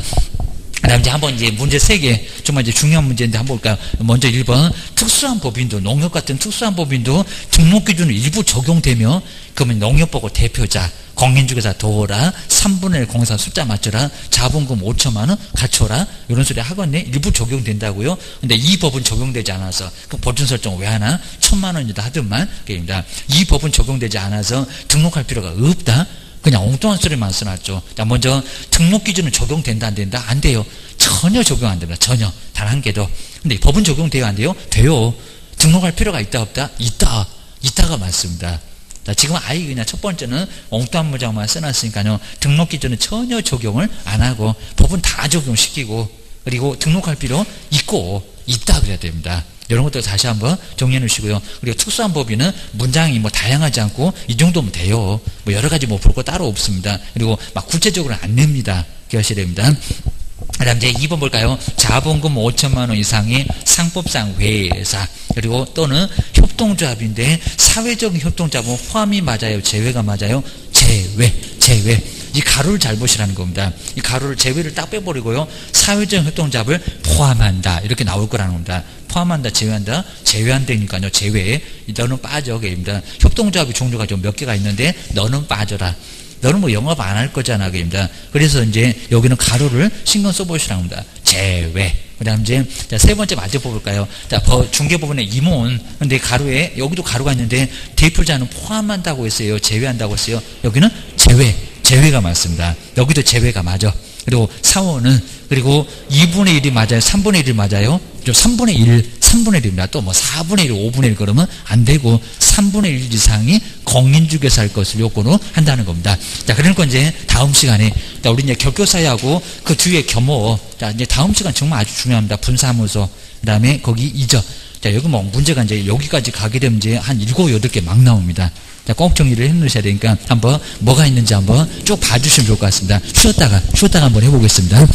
그다음 이제 한번 이제 문제 3개 정말 이제 중요한 문제인데 한번 볼까요? 먼저 1번 특수한 법인도 농협 같은 특수한 법인도 등록 기준을 일부 적용되며 그러면 농협보고 대표자 공인중개사 도어라 3분의 1 공사 숫자 맞춰라 자본금 5천만 원 갖춰라 이런 소리 하건네 일부 적용된다고요. 근데 이 법은 적용되지 않아서 그 보증 설정 왜 하나 1,000만 원이다 하더만 게입니다. 이 법은 적용되지 않아서 등록할 필요가 없다. 그냥 엉뚱한 소리만 써놨죠. 자, 먼저 등록 기준은 적용된다 안 된다? 안 돼요. 전혀 적용 안 됩니다. 전혀. 단 한 개도. 근데 법은 적용돼요 안 돼요? 돼요. 등록할 필요가 있다 없다? 있다. 있다가 맞습니다. 자, 지금 아예 그냥 첫 번째는 엉뚱한 문장만 써놨으니까요. 등록 기준은 전혀 적용을 안 하고 법은 다 적용시키고 그리고 등록할 필요 있다 그래야 됩니다. 이런 것들 다시 한번 정리해 놓으시고요. 그리고 특수한 법인은 문장이 뭐 다양하지 않고 이 정도면 돼요. 뭐 여러 가지 뭐 볼 거 따로 없습니다. 그리고 막 구체적으로는 안 냅니다. 기억하셔야 됩니다. 그 다음 이제 2번 볼까요? 자본금 5천만 원 이상의 상법상 회사 그리고 또는 협동조합인데 사회적인 협동조합은 포함이 맞아요? 제외가 맞아요? 제외. 이 가로를 잘 보시라는 겁니다. 이 가로를 제외를 딱 빼버리고요. 사회적 협동조합을 포함한다. 이렇게 나올 거라는 겁니다. 포함한다, 제외한다, 제외한다니까요. 제외. 너는 빠져. 그입니다. 협동조합의 종류가 좀 몇 개가 있는데 너는 빠져라. 너는 뭐 영업 안 할 거잖아. 그입니다. 그래서 이제 여기는 가로를 신경 써보시라는 겁니다. 제외. 그 다음 이제 세 번째 맞춰 볼까요? 자, 중개법원의 임원. 근데 가로에, 여기도 가로가 있는데 대표자는 포함한다고 했어요? 제외한다고 했어요? 여기는 제외가 맞습니다. 여기도 제외가 맞아. 그리고 사원은 그리고 2분의 1이 맞아요? 3분의 1이 맞아요? 3분의 1입니다. 또 뭐 4분의 1, 5분의 1 그러면 안 되고 3분의 1 이상이 공인중개사 할 것을 요구로 한다는 겁니다. 자, 그러니까 이제 다음 시간에 우리 이제 격교사하고 그 뒤에 겸호. 자, 이제 다음 시간 정말 아주 중요합니다. 분사무소. 그다음에 거기 이적. 자, 여기 뭐 문제가 이제 여기까지 가게 되면 이제 한 7, 8개 막 나옵니다. 자, 꼭 정리를 해 놓으셔야 되니까 한번 뭐가 있는지 한번 쭉 봐주시면 좋을 것 같습니다. 쉬었다가 한번 해보겠습니다.